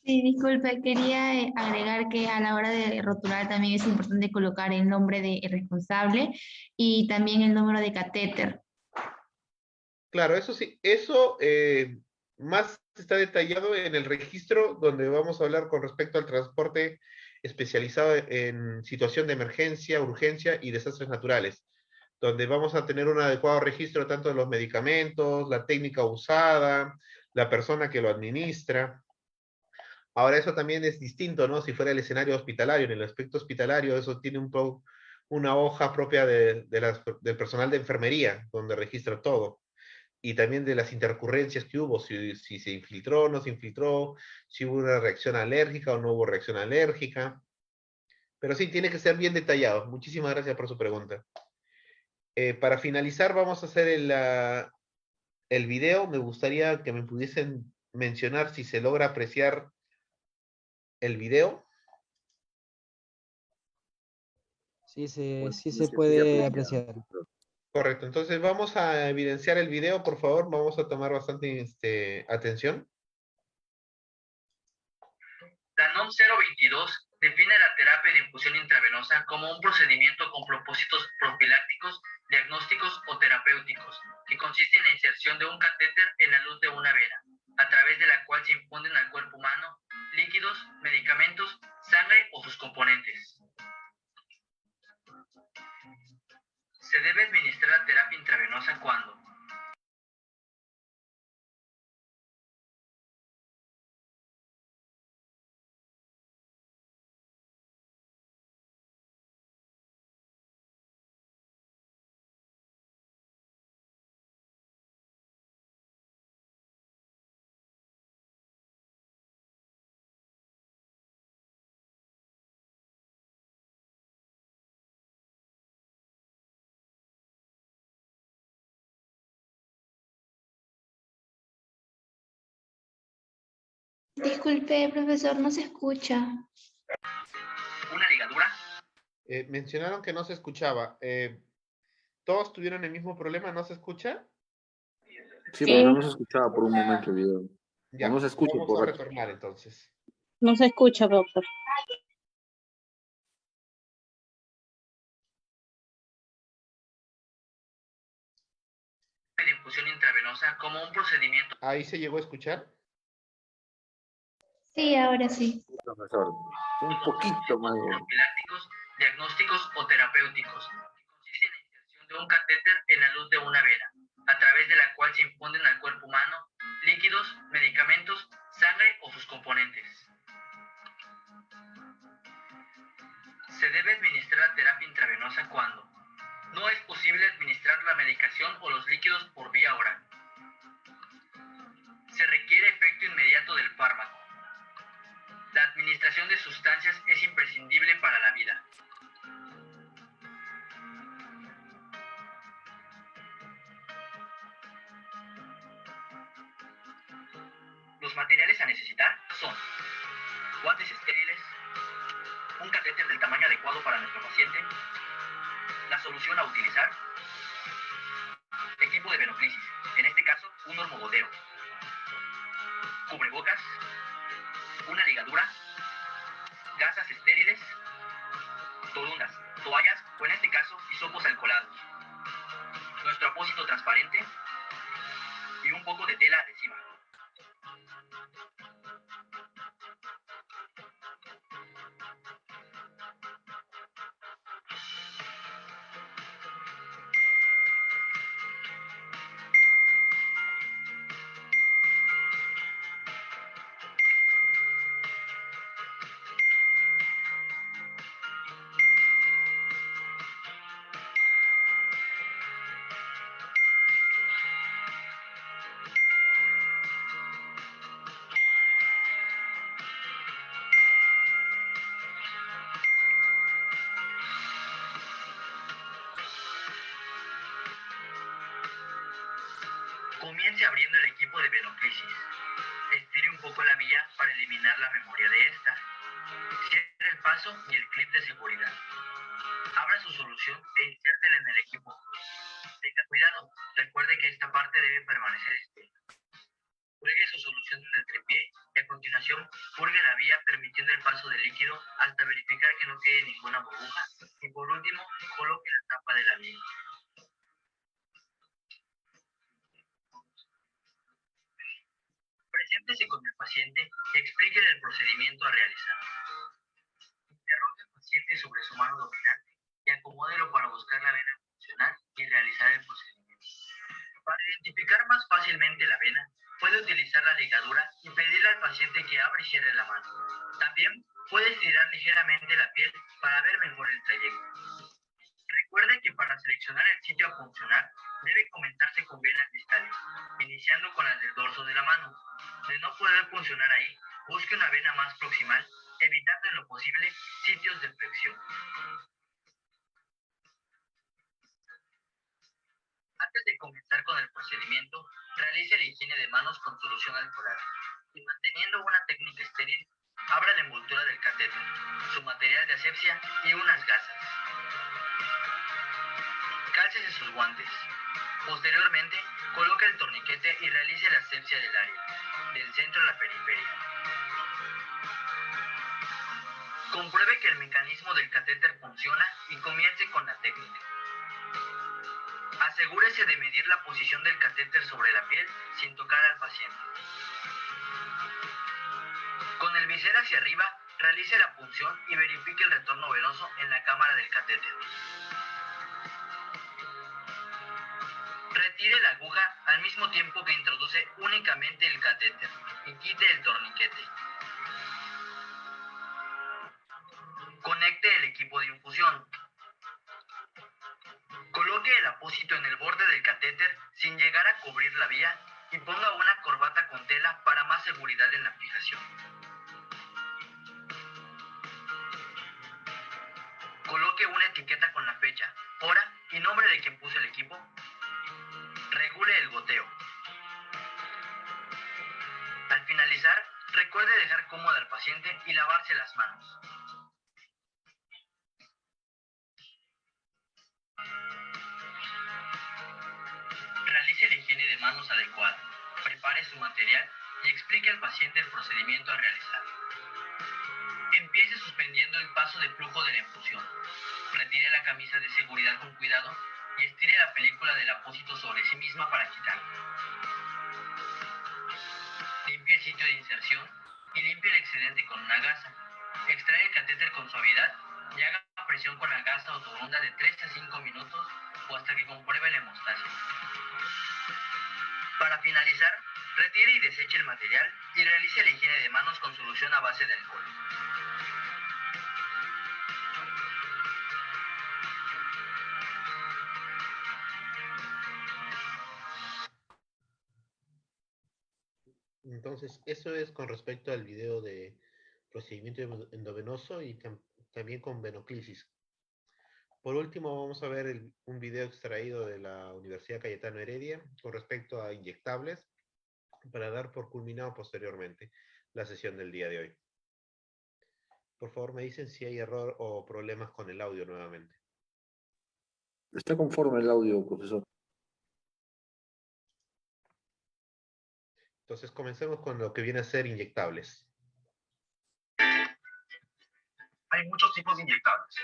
Sí, disculpe, quería agregar que a la hora de rotular también es importante colocar el nombre del responsable y también el número de catéter. Claro, eso sí, eso más está detallado en el registro donde vamos a hablar con respecto al transporte especializado en situación de emergencia, urgencia y desastres naturales, donde vamos a tener un adecuado registro tanto de los medicamentos, la técnica usada, la persona que lo administra. Ahora, eso también es distinto, ¿no? Si fuera el escenario hospitalario, en el aspecto hospitalario, eso tiene una hoja propia del personal de enfermería, donde registra todo. Y también de las intercurrencias que hubo, si se infiltró, no se infiltró, si hubo una reacción alérgica o no hubo reacción alérgica. Pero sí, tiene que ser bien detallado. Muchísimas gracias por su pregunta. Para finalizar, vamos a hacer el video. Me gustaría que me pudiesen mencionar si se logra apreciar el video. Sí se puede apreciar. Correcto, entonces vamos a evidenciar el video, por favor. Vamos a tomar bastante atención. La NOM 022 define la terapia de infusión intravenosa como un procedimiento con propósitos profilácticos, diagnósticos o terapéuticos, que consiste en la inserción de un catéter en la luz de una vena, a través de la cual se infunden al cuerpo humano líquidos, medicamentos, sangre o sus componentes. Se debe administrar la terapia intravenosa cuando Disculpe, profesor, no se escucha. una ligadura. Mencionaron que no se escuchaba. ¿Todos tuvieron el mismo problema? ¿No se escucha? Sí, pero no se escuchaba por un momento el video. Ya, O no se escucha vamos por a rato. retornar entonces. No se escucha, doctor. De infusión intravenosa como un procedimiento. ¿Ahí se llegó a escuchar? Sí, ahora sí. Profesor, un poquito más. Profilácticos, diagnósticos o terapéuticos, que consiste en la inserción de un catéter en la luz de una vena, a través de la cual se infunden al cuerpo humano líquidos, medicamentos, sangre o sus componentes. Se debe administrar la terapia intravenosa cuando no es posible administrar la medicación o los líquidos por vía oral. Se requiere efecto inmediato del fármaco. La administración de sustancias es imprescindible para la vida. Los materiales a necesitar son guantes estériles, un catéter del tamaño adecuado para nuestro paciente, la solución a utilizar, equipo de venoclisis, en este caso un hormogotero, cubrebocas, una ligadura, gasas estériles, torundas, toallas o en este caso hisopos alcoholados, nuestro apósito transparente y un poco de tela adhesiva. Comience abriendo el equipo de venoclisis. Estire un poco la vía para eliminar la memoria de esta. Cierre el paso y el clip de seguridad. Abra su solución e insértela en el equipo. Tenga cuidado, recuerde que esta parte debe permanecer estéril. Cuelgue su solución en el tripié y a continuación purgue la vía permitiendo el paso del líquido hasta verificar que no quede ninguna burbuja y por último coloque la tapa de la vía. Preséntese con el paciente y explíquele el procedimiento a realizar. Interrogue al paciente sobre su mano dominante y acomódelo para buscar la vena funcional y realizar el procedimiento. Para identificar más fácilmente la vena, puede utilizar la ligadura y pedirle al paciente que abra y cierre la mano. También puede estirar ligeramente la piel para ver mejor el trayecto. Recuerde que para seleccionar el sitio a funcionar, debe comenzarse con venas distales, iniciando con las del dorso de la mano. De no poder funcionar ahí, busque una vena más proximal, evitando en lo posible sitios de flexión. Antes de comenzar con el procedimiento, realice la higiene de manos con solución alcohol y manteniendo una técnica estéril, abra la envoltura del catéter, su material de asepsia y unas gasas. Cálcese sus guantes. Posteriormente, coloque el torniquete y realice la asepsia del área, del centro a la periferia. Compruebe que el mecanismo del catéter funciona y comience con la técnica. Asegúrese de medir la posición del catéter sobre la piel sin tocar al paciente. Con el bisel hacia arriba, realice la punción y verifique el retorno venoso en la cámara del catéter. Retire la aguja al mismo tiempo que introduce únicamente el catéter y quite el torniquete. Conecte el equipo de infusión. Coloque el apósito en el borde del catéter sin llegar a cubrir la vía y ponga una corbata con tela para más seguridad en la fijación. Coloque una etiqueta con la fecha, hora y nombre de quien puso el equipo. Regule el goteo. Al finalizar, recuerde dejar cómoda al paciente y lavarse las manos. Realice la higiene de manos adecuada, prepare su material y explique al paciente el procedimiento a realizar. Empiece suspendiendo el paso de flujo de la infusión. Retire la camisa de seguridad con cuidado y estire la película del apósito sobre sí misma para quitarla. Limpie el sitio de inserción y limpie el excedente con una gasa. Extrae el catéter con suavidad y haga presión con la gasa o torunda de 3 a 5 minutos o hasta que compruebe la hemostasia. Para finalizar, retire y deseche el material y realice la higiene de manos con solución a base de alcohol. Entonces, eso es con respecto al video de procedimiento endovenoso y también con venoclisis. Por último, vamos a ver un video extraído de la Universidad Cayetano Heredia con respecto a inyectables. para dar por culminado posteriormente la sesión del día de hoy. Por favor, me dicen si hay error o problemas con el audio nuevamente. Está conforme el audio, profesor. Entonces, comencemos con lo que viene a ser inyectables. Hay muchos tipos de inyectables.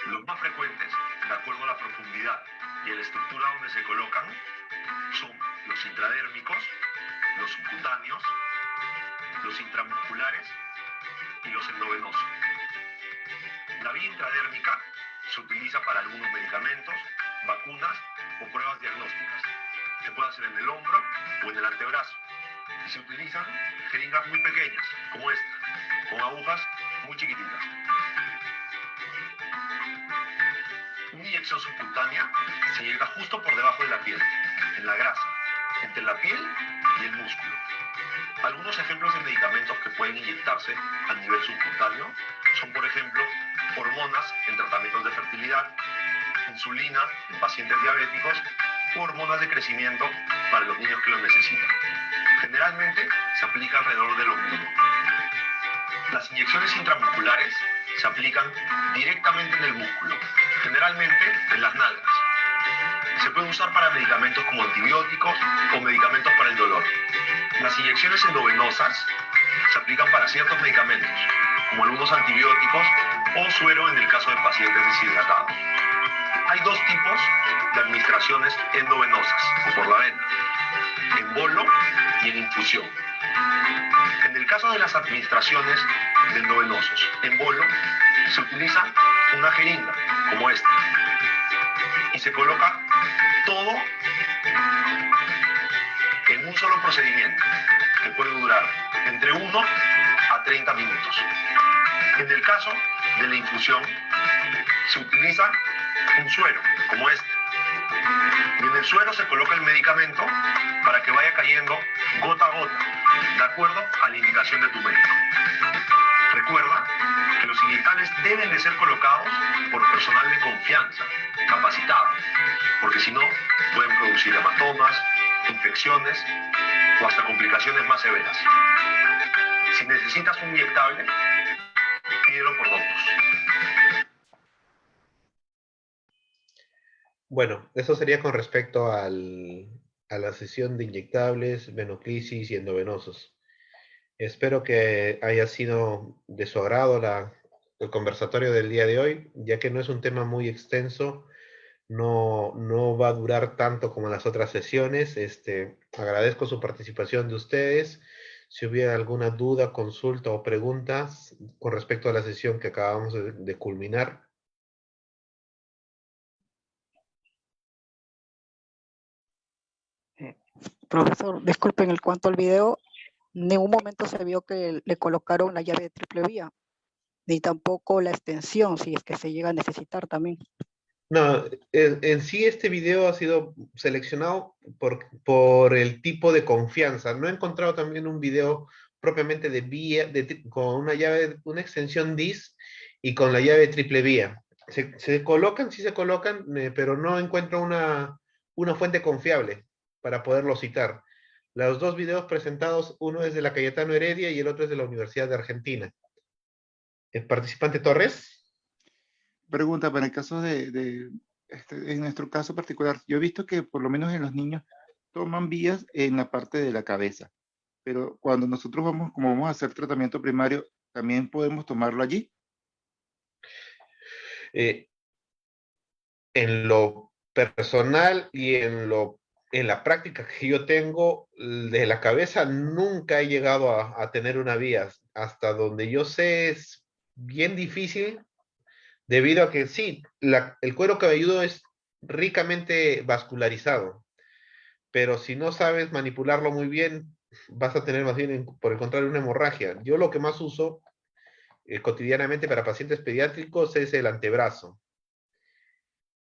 Los más frecuentes, de acuerdo a la profundidad y a la estructura donde se colocan, son los intradérmicos, los subcutáneos, los intramusculares y los endovenosos. La vía intradérmica se utiliza para algunos medicamentos, vacunas o pruebas diagnósticas. Se puede hacer en el hombro o en el antebrazo. Y se utilizan jeringas muy pequeñas, como esta, con agujas muy chiquititas. Una inyección subcutánea se inyecta justo por debajo de la piel, en la grasa, entre la piel y el músculo. Algunos ejemplos de medicamentos que pueden inyectarse a nivel subcutáneo son, por ejemplo, hormonas en tratamientos de fertilidad, insulina en pacientes diabéticos u hormonas de crecimiento para los niños que lo necesitan. Generalmente se aplica alrededor del ombligo. Las inyecciones intramusculares se aplican directamente en el músculo, generalmente en las nalgas. Se puede usar para medicamentos como antibióticos o medicamentos para el dolor. Las inyecciones endovenosas se aplican para ciertos medicamentos, como algunos antibióticos o suero en el caso de pacientes deshidratados. Hay dos tipos de administraciones endovenosas, o por la vena, en bolo y en infusión. En el caso de las administraciones de endovenosos en bolo, se utiliza una jeringa, como esta, y se coloca todo en un solo procedimiento, que puede durar entre 1 a 30 minutos. En el caso de la infusión, se utiliza un suero, como este, y en el suero se coloca el medicamento para que vaya cayendo gota a gota, de acuerdo a la indicación de tu médico. Recuerda que los inyectables deben de ser colocados por personal de confianza, capacitado, porque si no pueden producir hematomas, infecciones o hasta complicaciones más severas. Si necesitas un inyectable, pídelo por Doctus. Bueno, eso sería con respecto a la sesión de inyectables, venoclisis y endovenosos. Espero que haya sido de su agrado el conversatorio del día de hoy, ya que no es un tema muy extenso, no va a durar tanto como las otras sesiones. Agradezco su participación de ustedes. Si hubiera alguna duda, consulta o preguntas con respecto a la sesión que acabamos de culminar. Profesor, disculpen, en cuanto al video, en ningún momento se vio que le colocaron la llave de triple vía, ni tampoco la extensión, si es que se llega a necesitar también. No, en sí este video ha sido seleccionado por el tipo de confianza. No he encontrado también un video propiamente de vía, con una llave, una extensión DIS y con la llave triple vía. Se colocan, sí se colocan, pero no encuentro una fuente confiable para poderlo citar. Los dos videos presentados, uno es de la Cayetano Heredia y el otro es de la Universidad de Argentina. ¿El participante Torres? Pregunta, para el caso en nuestro caso particular, yo he visto que por lo menos en los niños toman vías en la parte de la cabeza, pero cuando nosotros como vamos a hacer tratamiento primario, ¿también podemos tomarlo allí? En lo personal y en la práctica que yo tengo, de la cabeza nunca he llegado a tener una vía. Hasta donde yo sé es bien difícil, debido a que sí, el cuero cabelludo es ricamente vascularizado, pero si no sabes manipularlo muy bien, vas a tener más bien, por el contrario, una hemorragia. Yo lo que más uso cotidianamente para pacientes pediátricos es el antebrazo,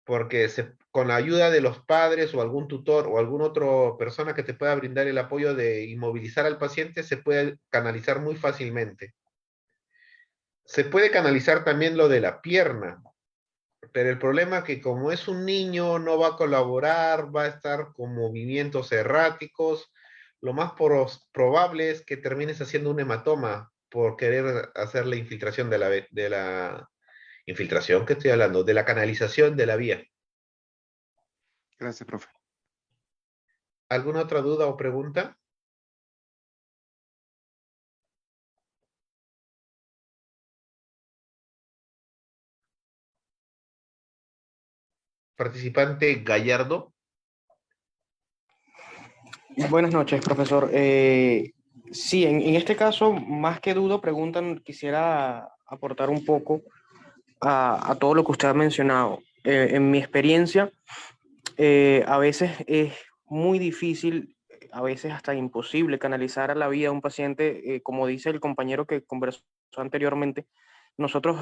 porque con la ayuda de los padres o algún tutor o alguna otra persona que te pueda brindar el apoyo de inmovilizar al paciente, se puede canalizar muy fácilmente. Se puede canalizar también lo de la pierna, pero el problema es que como es un niño, no va a colaborar, va a estar con movimientos erráticos, lo más probable es que termines haciendo un hematoma por querer hacer la infiltración de la infiltración, ¿qué estoy hablando? De la canalización de la vía. Gracias, profe. ¿Alguna otra duda o pregunta? Participante Gallardo. Buenas noches, profesor. Sí, en este caso, más que duda, preguntan, quisiera aportar un poco a todo lo que usted ha mencionado. En mi experiencia, a veces es muy difícil, a veces hasta imposible canalizar a la vida de un paciente, como dice el compañero que conversó anteriormente. Nosotros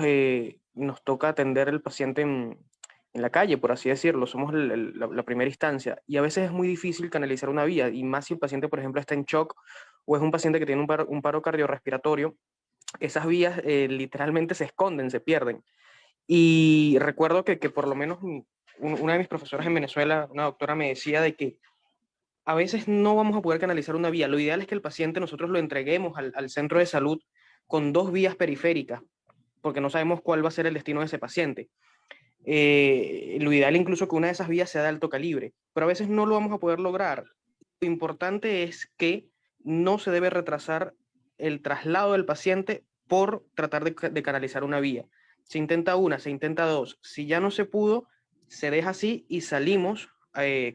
nos toca atender al paciente en la calle, por así decirlo, somos la primera instancia, y a veces es muy difícil canalizar una vía, y más si el paciente, por ejemplo, está en shock o es un paciente que tiene un paro cardiorrespiratorio. Esas vías literalmente se esconden, se pierden. Y recuerdo que por lo menos una de mis profesoras en Venezuela, una doctora, me decía de que a veces no vamos a poder canalizar una vía. Lo ideal es que el paciente nosotros lo entreguemos al centro de salud con 2 vías periféricas, porque no sabemos cuál va a ser el destino de ese paciente. Lo ideal incluso que una de esas vías sea de alto calibre, pero a veces no lo vamos a poder lograr. Lo importante es que no se debe retrasar el traslado del paciente por tratar de canalizar una vía. Se intenta una, se intenta 2. Si ya no se pudo, se deja así y salimos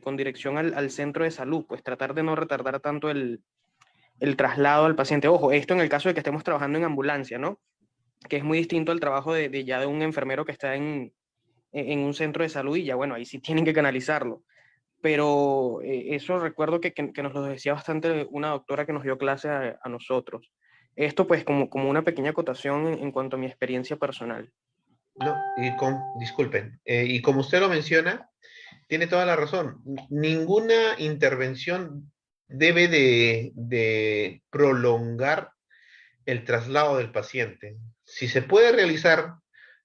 con dirección al centro de salud, pues tratar de no retardar tanto el traslado al paciente. Ojo, esto en el caso de que estemos trabajando en ambulancia, ¿no? Que es muy distinto al trabajo ya de un enfermero que está en un centro de salud y ya, bueno, ahí sí tienen que canalizarlo. Pero eso recuerdo que nos lo decía bastante una doctora que nos dio clase a nosotros. Esto pues como una pequeña acotación en cuanto a mi experiencia personal. No, disculpen, y como usted lo menciona, tiene toda la razón. Ninguna intervención debe de prolongar el traslado del paciente. Si se puede realizar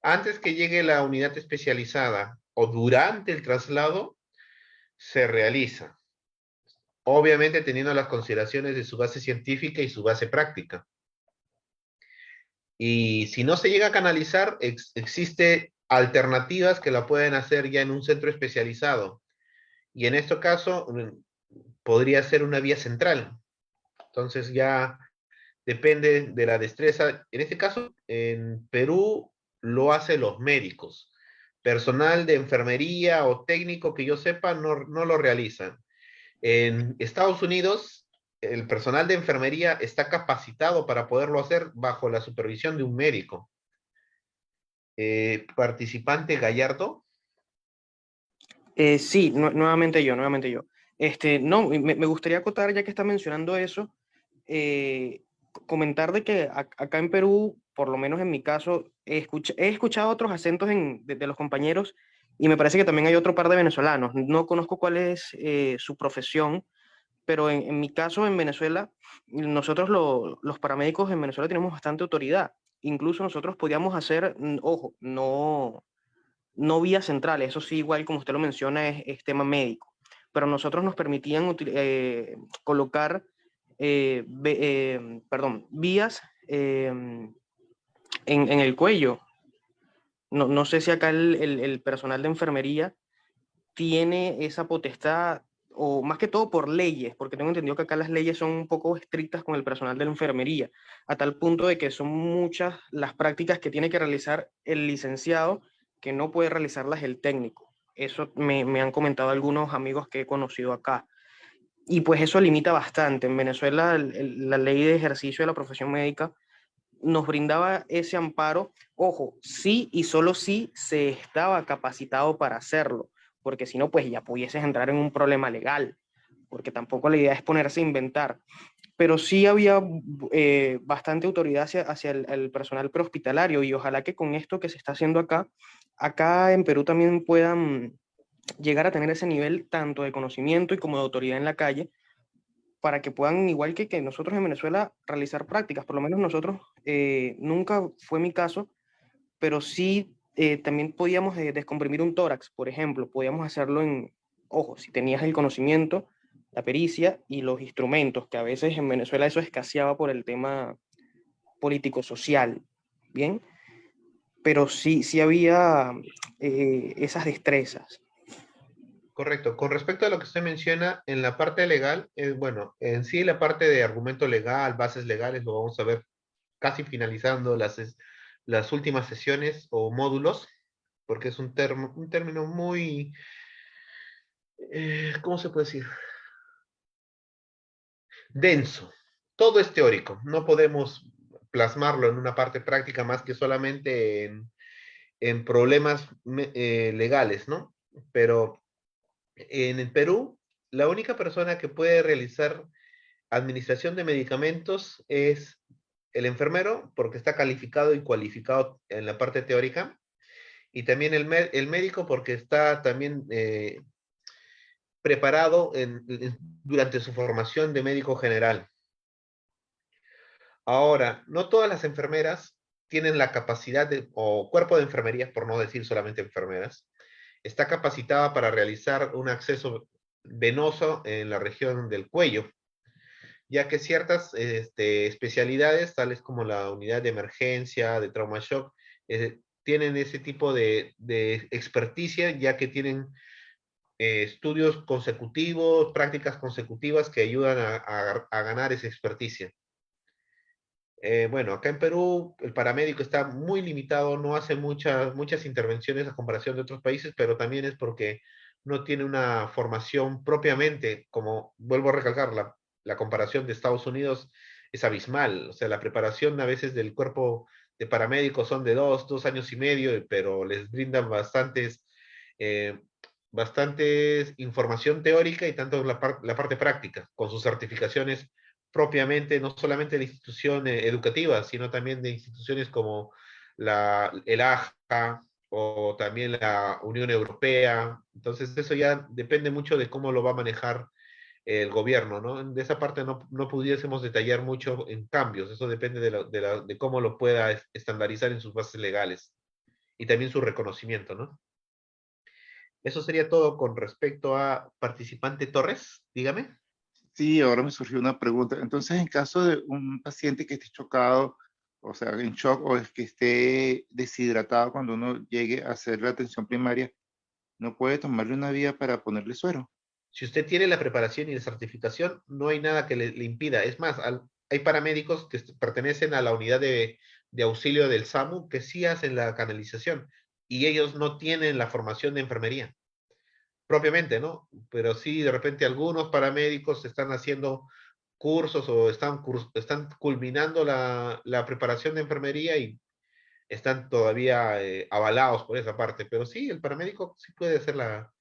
antes que llegue la unidad especializada o durante el traslado, se realiza. Obviamente teniendo las consideraciones de su base científica y su base práctica. Y si no se llega a canalizar, existe alternativas que la pueden hacer ya en un centro especializado. Y en este caso, podría ser una vía central. Entonces ya depende de la destreza. En este caso, en Perú lo hacen los médicos. Personal de enfermería o técnico que yo sepa no lo realizan. En Estados Unidos, el personal de enfermería está capacitado para poderlo hacer bajo la supervisión de un médico. Participante Gallardo. Sí, nuevamente yo. No, me gustaría acotar, ya que está mencionando eso, comentar de que acá en Perú, por lo menos en mi caso, he escuchado otros acentos de los compañeros y me parece que también hay otro par de venezolanos. No conozco cuál es su profesión, pero en mi caso en Venezuela, nosotros los paramédicos en Venezuela tenemos bastante autoridad. Incluso nosotros podíamos hacer, ojo, no vías centrales, eso sí, igual como usted lo menciona, es tema médico, pero nosotros nos permitían colocar vías en el cuello. No sé si acá el personal de enfermería tiene esa potestad, o más que todo por leyes, porque tengo entendido que acá las leyes son un poco estrictas con el personal de la enfermería, a tal punto de que son muchas las prácticas que tiene que realizar el licenciado que no puede realizarlas el técnico. Eso me han comentado algunos amigos que he conocido acá. Y pues eso limita bastante. En Venezuela la ley de ejercicio de la profesión médica nos brindaba ese amparo, ojo, sí y solo si se estaba capacitado para hacerlo, porque si no, pues ya pudieses entrar en un problema legal, porque tampoco la idea es ponerse a inventar. Pero sí había bastante autoridad hacia el personal prehospitalario y ojalá que con esto que se está haciendo acá en Perú también puedan llegar a tener ese nivel tanto de conocimiento y como de autoridad en la calle, para que puedan, igual que nosotros en Venezuela, realizar prácticas. Por lo menos nosotros, nunca fue mi caso, pero sí también podíamos descomprimir un tórax, por ejemplo. Podíamos hacerlo ojo, si tenías el conocimiento la pericia y los instrumentos, que a veces en Venezuela eso escaseaba por el tema político-social, ¿bien? Pero sí había esas destrezas. Correcto. Con respecto a lo que usted menciona, en la parte legal, bueno, en sí la parte de argumento legal, bases legales, lo vamos a ver casi finalizando las últimas sesiones o módulos, porque es un término muy, ¿cómo se puede decir? Denso. Todo es teórico. No podemos plasmarlo en una parte práctica más que solamente en problemas legales, ¿no? Pero en el Perú, la única persona que puede realizar administración de medicamentos es el enfermero, porque está calificado y cualificado en la parte teórica, y también el médico, porque está también preparado durante su formación de médico general. Ahora, no todas las enfermeras tienen la capacidad o cuerpo de enfermería, por no decir solamente enfermeras, está capacitada para realizar un acceso venoso en la región del cuello, ya que ciertas especialidades, tales como la unidad de emergencia, de trauma shock, tienen ese tipo de experticia, ya que tienen estudios consecutivos, prácticas consecutivas que ayudan a ganar esa experticia. Bueno, acá en Perú el paramédico está muy limitado, no hace muchas intervenciones a comparación de otros países, pero también es porque no tiene una formación propiamente, como vuelvo a recalcar, la comparación de Estados Unidos es abismal, o sea, la preparación a veces del cuerpo de paramédicos son de 2 años y medio, pero les brindan bastantes información teórica y tanto la parte práctica, con sus certificaciones propiamente, no solamente de institución educativa, sino también de instituciones como el AJA o también la Unión Europea. Entonces, eso ya depende mucho de cómo lo va a manejar el gobierno, ¿no? De esa parte no pudiésemos detallar mucho en cambios, eso depende de cómo lo pueda estandarizar en sus bases legales y también su reconocimiento, ¿no? Eso sería todo con respecto a participante Torres, dígame. Sí, ahora me surgió una pregunta. Entonces, en caso de un paciente que esté chocado, o sea, en shock, o es que esté deshidratado cuando uno llegue a hacer la atención primaria, ¿no puede tomarle una vía para ponerle suero? Si usted tiene la preparación y la certificación, no hay nada que le impida. Es más, hay paramédicos que pertenecen a la unidad de auxilio del SAMU que sí hacen la canalización y ellos no tienen la formación de enfermería propiamente, ¿no? Pero sí, de repente algunos paramédicos están haciendo cursos o están culminando la preparación de enfermería y están todavía avalados por esa parte. Pero sí, el paramédico sí puede hacer la,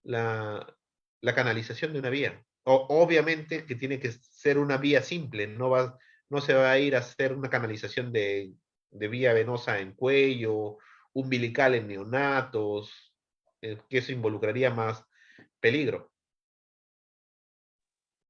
la canalización de una vía. Obviamente que tiene que ser una vía simple, no se va a ir a hacer una canalización de vía venosa en cuello, umbilical en neonatos, que eso involucraría más peligro.